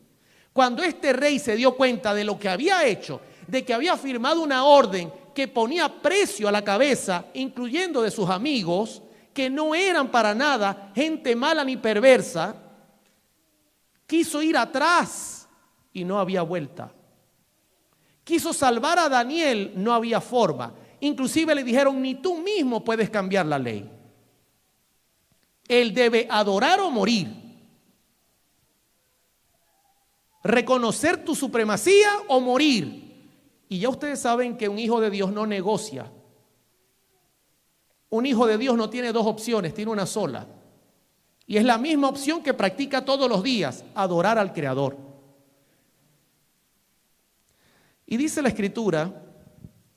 Cuando este rey se dio cuenta de lo que había hecho, de que había firmado una orden que ponía precio a la cabeza, incluyendo de sus amigos, que no eran para nada gente mala ni perversa, quiso ir atrás y no había vuelta. Quiso salvar a Daniel, no había forma. Inclusive le dijeron: ni tú mismo puedes cambiar la ley. Él debe adorar o morir. reconocer tu supremacía o morir. Y ya ustedes saben que un hijo de Dios no negocia. Un hijo de Dios no tiene dos opciones, tiene una sola. Y es la misma opción que practica todos los días: adorar al Creador. Y dice la Escritura,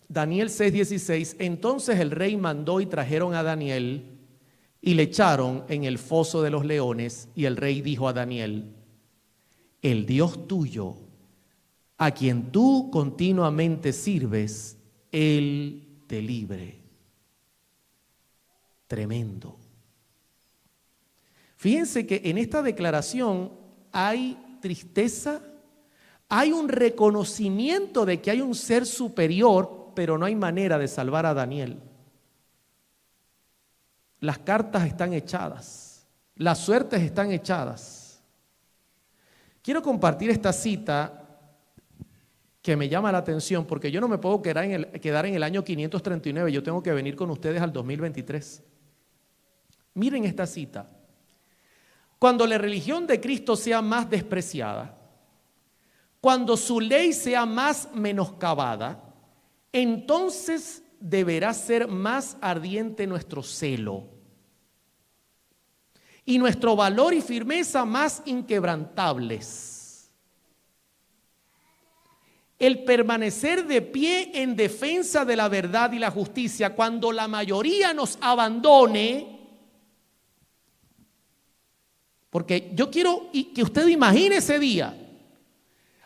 Daniel 6:16, entonces el rey mandó y trajeron a Daniel y le echaron en el foso de los leones. Y el rey dijo a Daniel: el Dios tuyo, a quien tú continuamente sirves, Él te libre. Tremendo. Fíjense que en esta declaración hay tristeza, hay un reconocimiento de que hay un ser superior, pero no hay manera de salvar a Daniel. Las cartas están echadas, las suertes están echadas. Quiero compartir esta cita que me llama la atención, porque yo no me puedo quedar en el año 539, yo tengo que venir con ustedes al 2023. Miren esta cita. Cuando la religión de Cristo sea más despreciada, cuando su ley sea más menoscabada, entonces deberá ser más ardiente nuestro celo y nuestro valor y firmeza más inquebrantables. El permanecer de pie en defensa de la verdad y la justicia cuando la mayoría nos abandone. Porque yo quiero que usted imagine ese día.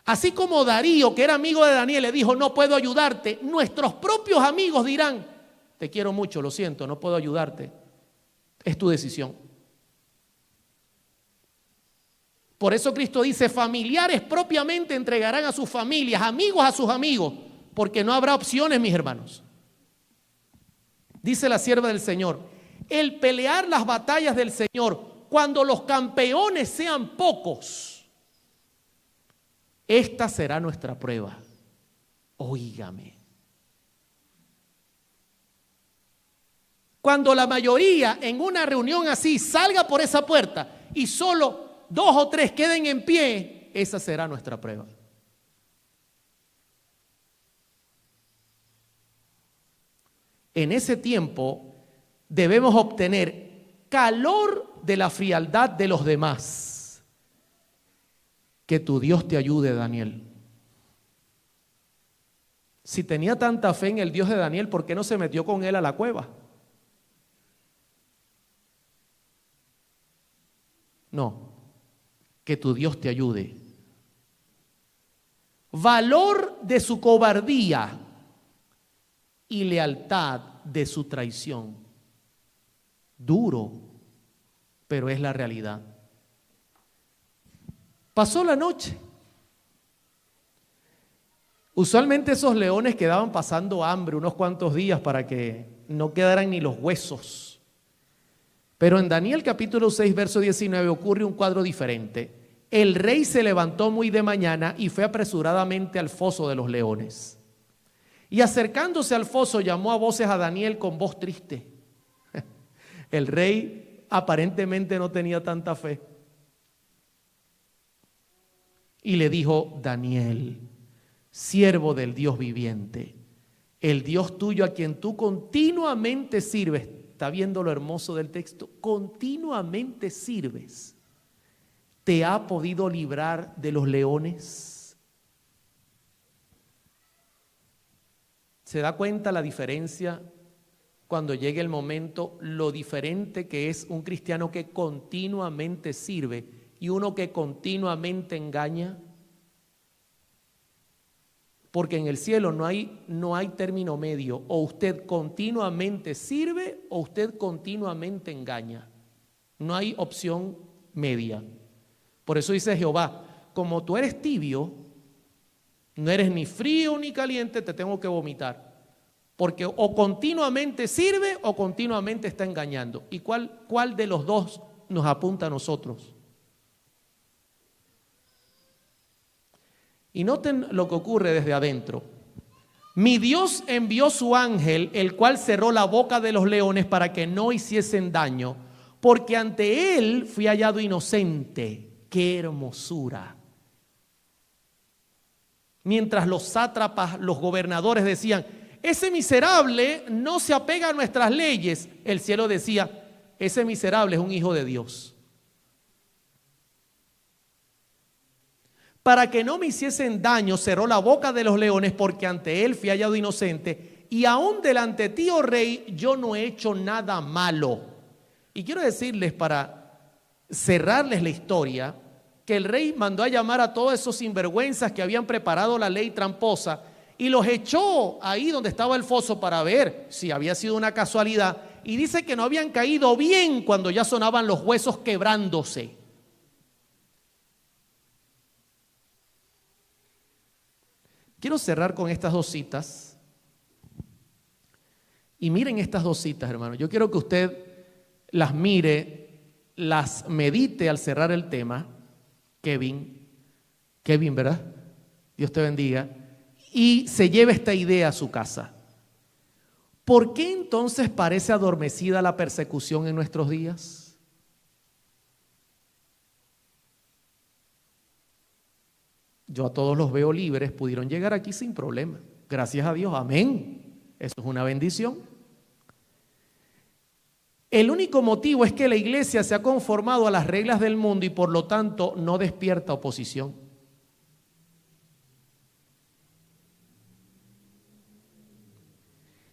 Así como Darío, que era amigo de Daniel, le dijo: no puedo ayudarte, nuestros propios amigos dirán: te quiero mucho, lo siento, no puedo ayudarte, es tu decisión. Por eso Cristo dice: familiares propiamente entregarán a sus familias, amigos a sus amigos, porque no habrá opciones, mis hermanos. Dice la sierva del Señor: el pelear las batallas del Señor, cuando los campeones sean pocos, esta será nuestra prueba. Óigame. Cuando la mayoría en una reunión así salga por esa puerta y solo 2 o 3 queden en pie, esa será nuestra prueba. En ese tiempo debemos obtener calor de la frialdad de los demás. Que tu Dios te ayude, Daniel. Si tenía tanta fe en el Dios de Daniel, ¿por qué no se metió con él a la cueva? No, que tu Dios te ayude. Valor de su cobardía y lealtad de su traición. Duro, pero es la realidad. Pasó la noche. Usualmente esos leones quedaban pasando hambre unos cuantos días para que no quedaran ni los huesos. Pero en Daniel capítulo 6, verso 19 ocurre un cuadro diferente. El rey se levantó muy de mañana y fue apresuradamente al foso de los leones. Y acercándose al foso llamó a voces a Daniel con voz triste. El rey aparentemente no tenía tanta fe. Y le dijo: Daniel, siervo del Dios viviente, el Dios tuyo a quien tú continuamente sirves. ¿Está viendo lo hermoso del texto? Continuamente sirves. ¿Te ha podido librar de los leones? ¿Se da cuenta la diferencia cuando llegue el momento, lo diferente que es un cristiano que continuamente sirve y uno que continuamente engaña? Porque en el cielo no hay término medio. O usted continuamente sirve o usted continuamente engaña. No hay opción media. Por eso dice Jehová: como tú eres tibio, no eres ni frío ni caliente, te tengo que vomitar. Porque o continuamente sirve o continuamente está engañando. ¿Y cuál de los dos nos apunta a nosotros? Y noten lo que ocurre desde adentro. Mi Dios envió su ángel, el cual cerró la boca de los leones para que no hiciesen daño, porque ante él fui hallado inocente. ¡Qué hermosura! Mientras los sátrapas, los gobernadores decían, ese miserable no se apega a nuestras leyes, el cielo decía, ese miserable es un hijo de Dios. Para que no me hiciesen daño, cerró la boca de los leones, porque ante él fui hallado inocente, y aún delante de ti, oh rey, yo no he hecho nada malo. Y quiero decirles, para cerrarles la historia, que el rey mandó a llamar a todos esos sinvergüenzas que habían preparado la ley tramposa y los echó ahí donde estaba el foso para ver si había sido una casualidad, y dice que no habían caído bien cuando ya sonaban los huesos quebrándose. Quiero cerrar con estas dos citas. Y miren estas dos citas, hermano. Yo quiero que usted las mire, las medite al cerrar el tema. Kevin, ¿verdad? Dios te bendiga. Y se lleve esta idea a su casa. ¿Por qué entonces parece adormecida la persecución en nuestros días? Yo a todos los veo libres, pudieron llegar aquí sin problema. Gracias a Dios, amén. Eso es una bendición. El único motivo es que la iglesia se ha conformado a las reglas del mundo y por lo tanto no despierta oposición.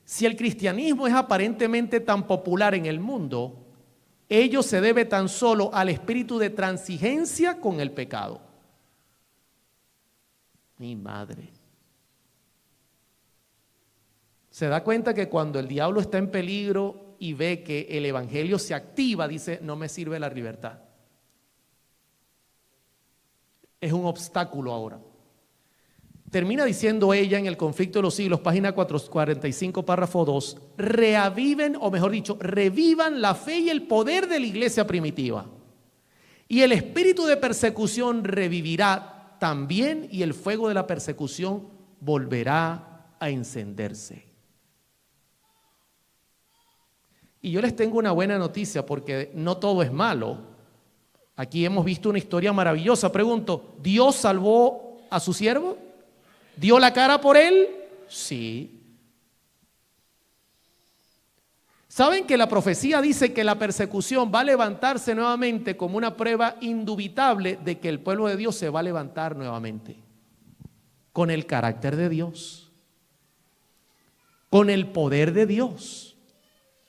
Si el cristianismo es aparentemente tan popular en el mundo, ello se debe tan solo al espíritu de transigencia con el pecado. Mi madre. Se da cuenta que cuando el diablo está en peligro y ve que el evangelio se activa, dice, no me sirve la libertad. Es un obstáculo ahora. Termina diciendo ella en El conflicto de los siglos, página 445, párrafo 2, reaviven, o mejor dicho, revivan la fe y el poder de la iglesia primitiva. Y el espíritu de persecución revivirá también y el fuego de la persecución volverá a encenderse. Y yo les tengo una buena noticia porque no todo es malo. Aquí hemos visto una historia maravillosa. Pregunto, ¿Dios salvó a su siervo? ¿Dio la cara por él? Sí. ¿Saben que la profecía dice que la persecución va a levantarse nuevamente como una prueba indubitable de que el pueblo de Dios se va a levantar nuevamente? Con el carácter de Dios, con el poder de Dios.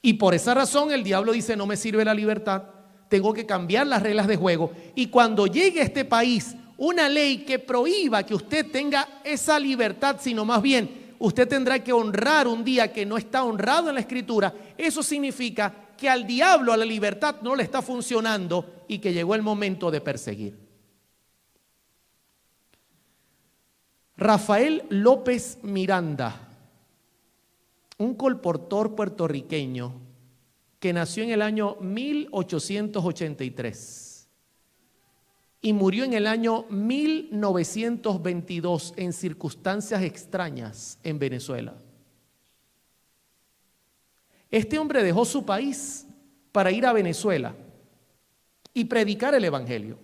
Y por esa razón el diablo dice, no me sirve la libertad, tengo que cambiar las reglas de juego. Y cuando llegue a este país una ley que prohíba que usted tenga esa libertad, sino más bien usted tendrá que honrar un día que no está honrado en la Escritura, eso significa que al diablo, a la libertad no le está funcionando y que llegó el momento de perseguir. Rafael López Miranda, un colportor puertorriqueño que nació en el año 1883 y murió en el año 1922 en circunstancias extrañas en Venezuela. Este hombre dejó su país para ir a Venezuela y predicar el evangelio.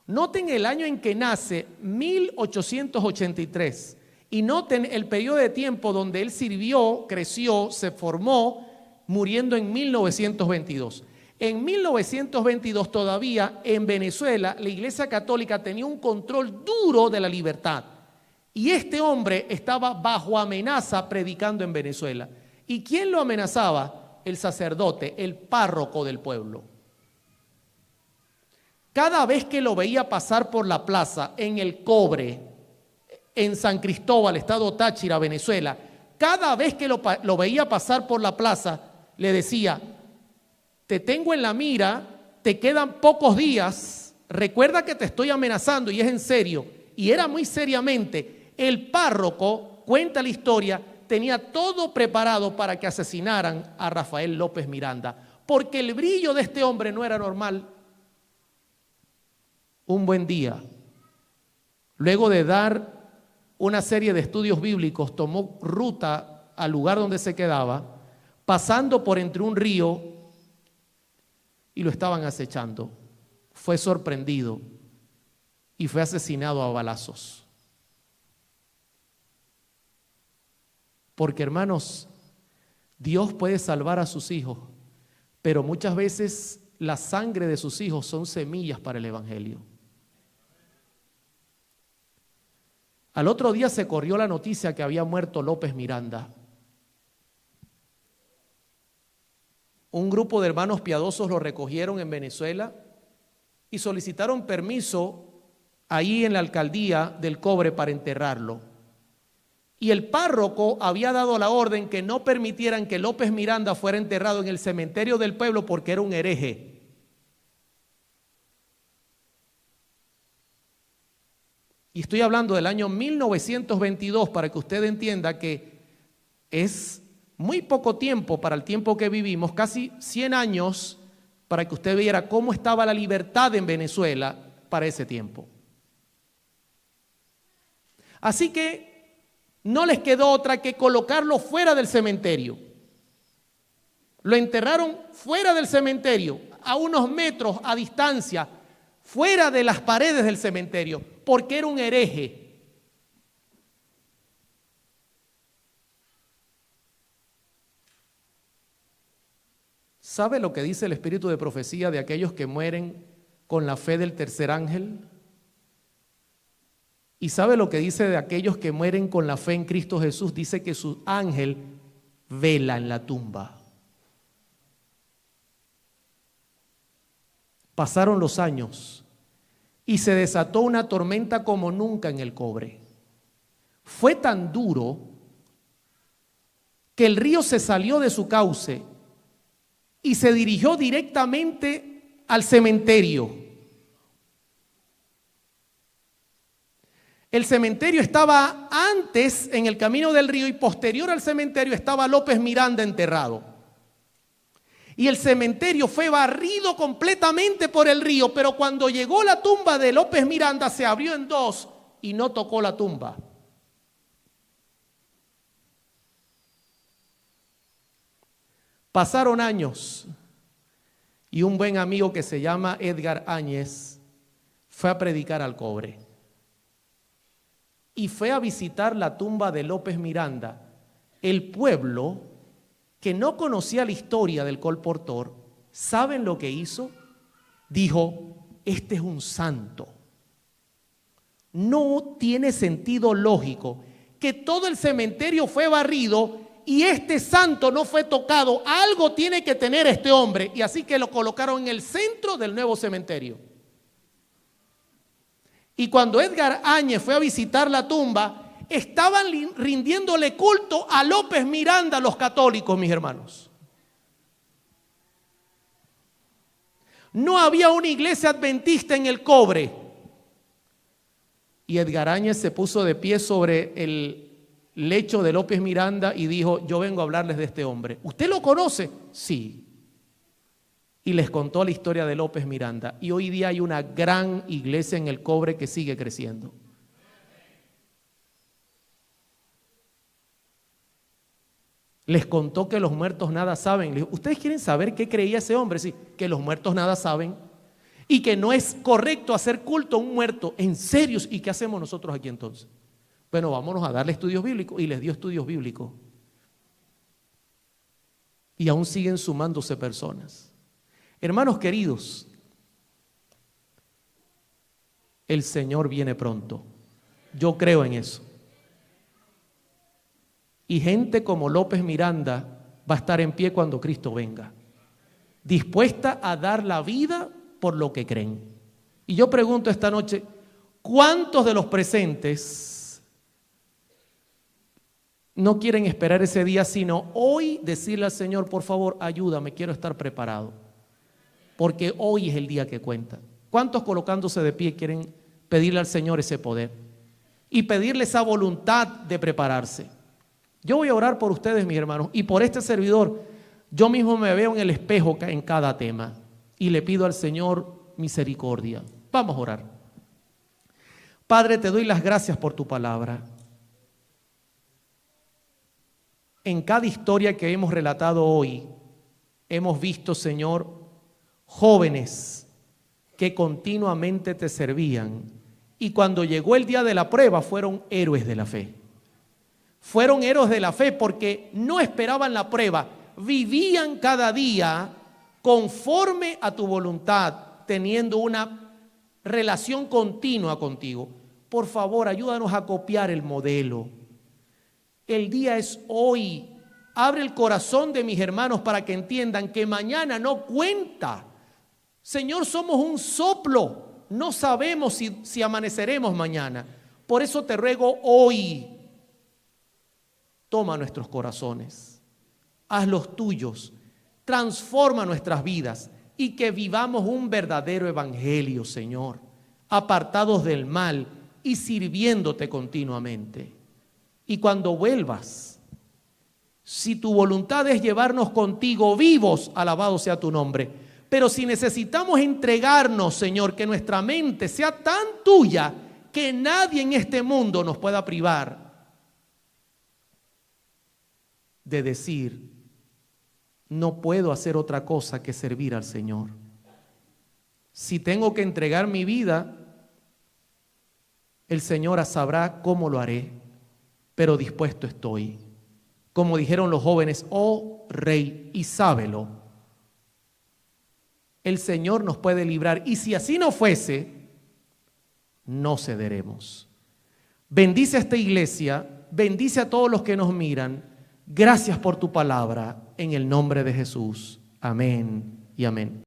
Noten el año en que nace, 1883, y noten el periodo de tiempo donde él sirvió, creció, se formó, muriendo en 1922. En 1922 todavía en Venezuela la Iglesia Católica tenía un control duro de la libertad y este hombre estaba bajo amenaza predicando en Venezuela. ¿Y quién lo amenazaba? El sacerdote, el párroco del pueblo. Cada vez que lo veía pasar por la plaza en El Cobre, en San Cristóbal, estado Táchira, Venezuela, cada vez que lo veía pasar por la plaza, le decía, te tengo en la mira, te quedan pocos días, recuerda que te estoy amenazando y es en serio. Y era muy seriamente. El párroco, cuenta la historia, tenía todo preparado para que asesinaran a Rafael López Miranda, porque el brillo de este hombre no era normal. Un buen día, luego de dar una serie de estudios bíblicos, tomó ruta al lugar donde se quedaba, pasando por entre un río, y lo estaban acechando. Fue sorprendido y fue asesinado a balazos. Porque, hermanos, Dios puede salvar a sus hijos, pero muchas veces la sangre de sus hijos son semillas para el evangelio. Al otro día se corrió la noticia que había muerto López Miranda. Un grupo de hermanos piadosos lo recogieron en Venezuela y solicitaron permiso ahí en la alcaldía del Cobre para enterrarlo. Y el párroco había dado la orden que no permitieran que López Miranda fuera enterrado en el cementerio del pueblo porque era un hereje. Y estoy hablando del año 1922 para que usted entienda que es muy poco tiempo para el tiempo que vivimos, casi 100 años, para que usted viera cómo estaba la libertad en Venezuela para ese tiempo. Así que no les quedó otra que colocarlo fuera del cementerio. Lo enterraron fuera del cementerio, a unos metros a distancia, fuera de las paredes del cementerio, porque era un hereje. ¿Sabe lo que dice el espíritu de profecía de aquellos que mueren con la fe del tercer ángel? ¿Y sabe lo que dice de aquellos que mueren con la fe en Cristo Jesús? Dice que su ángel vela en la tumba. Pasaron los años y se desató una tormenta como nunca en el Cobre. Fue tan duro que el río se salió de su cauce y se dirigió directamente al cementerio. El cementerio estaba antes en el camino del río y posterior al cementerio estaba López Miranda enterrado. Y el cementerio fue barrido completamente por el río, pero cuando llegó la tumba de López Miranda se abrió en dos y no tocó la tumba. Pasaron años y un buen amigo que se llama Edgar Áñez fue a predicar al Cobre. Y fue a visitar la tumba de López Miranda. El pueblo que no conocía la historia del colportor, ¿saben lo que hizo? Dijo, este es un santo. No tiene sentido lógico que todo el cementerio fue barrido y este santo no fue tocado. Algo tiene que tener este hombre. Y así que lo colocaron en el centro del nuevo cementerio. Y cuando Edgar Áñez fue a visitar la tumba, estaban rindiéndole culto a López Miranda los católicos, mis hermanos. No había una iglesia adventista en el Cobre. Y Edgar Áñez se puso de pie sobre el lecho de López Miranda y dijo, yo vengo a hablarles de este hombre. ¿Usted lo conoce? Sí. Y les contó la historia de López Miranda. Y hoy día hay una gran iglesia en el Cobre que sigue creciendo. Les contó que los muertos nada saben. Les dijo, ¿ustedes quieren saber qué creía ese hombre? Sí, que los muertos nada saben y que no es correcto hacer culto a un muerto. ¿En serio? ¿Y qué hacemos nosotros aquí entonces? Bueno, vámonos a darle estudios bíblicos. Y les dio estudios bíblicos. Y aún siguen sumándose personas. Hermanos queridos, el Señor viene pronto. Yo creo en eso. Y gente como López Miranda va a estar en pie cuando Cristo venga, dispuesta a dar la vida por lo que creen. Y yo pregunto esta noche, ¿cuántos de los presentes no quieren esperar ese día, sino hoy decirle al Señor, por favor, ayúdame, quiero estar preparado? Porque hoy es el día que cuenta. ¿Cuántos colocándose de pie quieren pedirle al Señor ese poder y pedirle esa voluntad de prepararse? Yo voy a orar por ustedes, mis hermanos, y por este servidor. Yo mismo me veo en el espejo en cada tema y le pido al Señor misericordia. Vamos a orar. Padre, te doy las gracias por tu palabra. En cada historia que hemos relatado hoy, hemos visto, Señor, jóvenes que continuamente te servían y cuando llegó el día de la prueba fueron héroes de la fe. Fueron héroes de la fe porque no esperaban la prueba, vivían cada día conforme a tu voluntad, teniendo una relación continua contigo. Por favor, ayúdanos a copiar el modelo. El día es hoy. Abre el corazón de mis hermanos para que entiendan que mañana no cuenta. Señor, somos un soplo. No sabemos si amaneceremos mañana. Por eso te ruego hoy, toma nuestros corazones, hazlos tuyos, transforma nuestras vidas y que vivamos un verdadero evangelio, Señor, apartados del mal y sirviéndote continuamente. Y cuando vuelvas, si tu voluntad es llevarnos contigo vivos, alabado sea tu nombre. Pero si necesitamos entregarnos, Señor, que nuestra mente sea tan tuya que nadie en este mundo nos pueda privar de decir, no puedo hacer otra cosa que servir al Señor. Si tengo que entregar mi vida, el Señor sabrá cómo lo haré, pero dispuesto estoy. Como dijeron los jóvenes, oh Rey, y sábelo, el Señor nos puede librar. Y si así no fuese, no cederemos. Bendice a esta iglesia, bendice a todos los que nos miran. Gracias por tu palabra, en el nombre de Jesús. Amén y amén.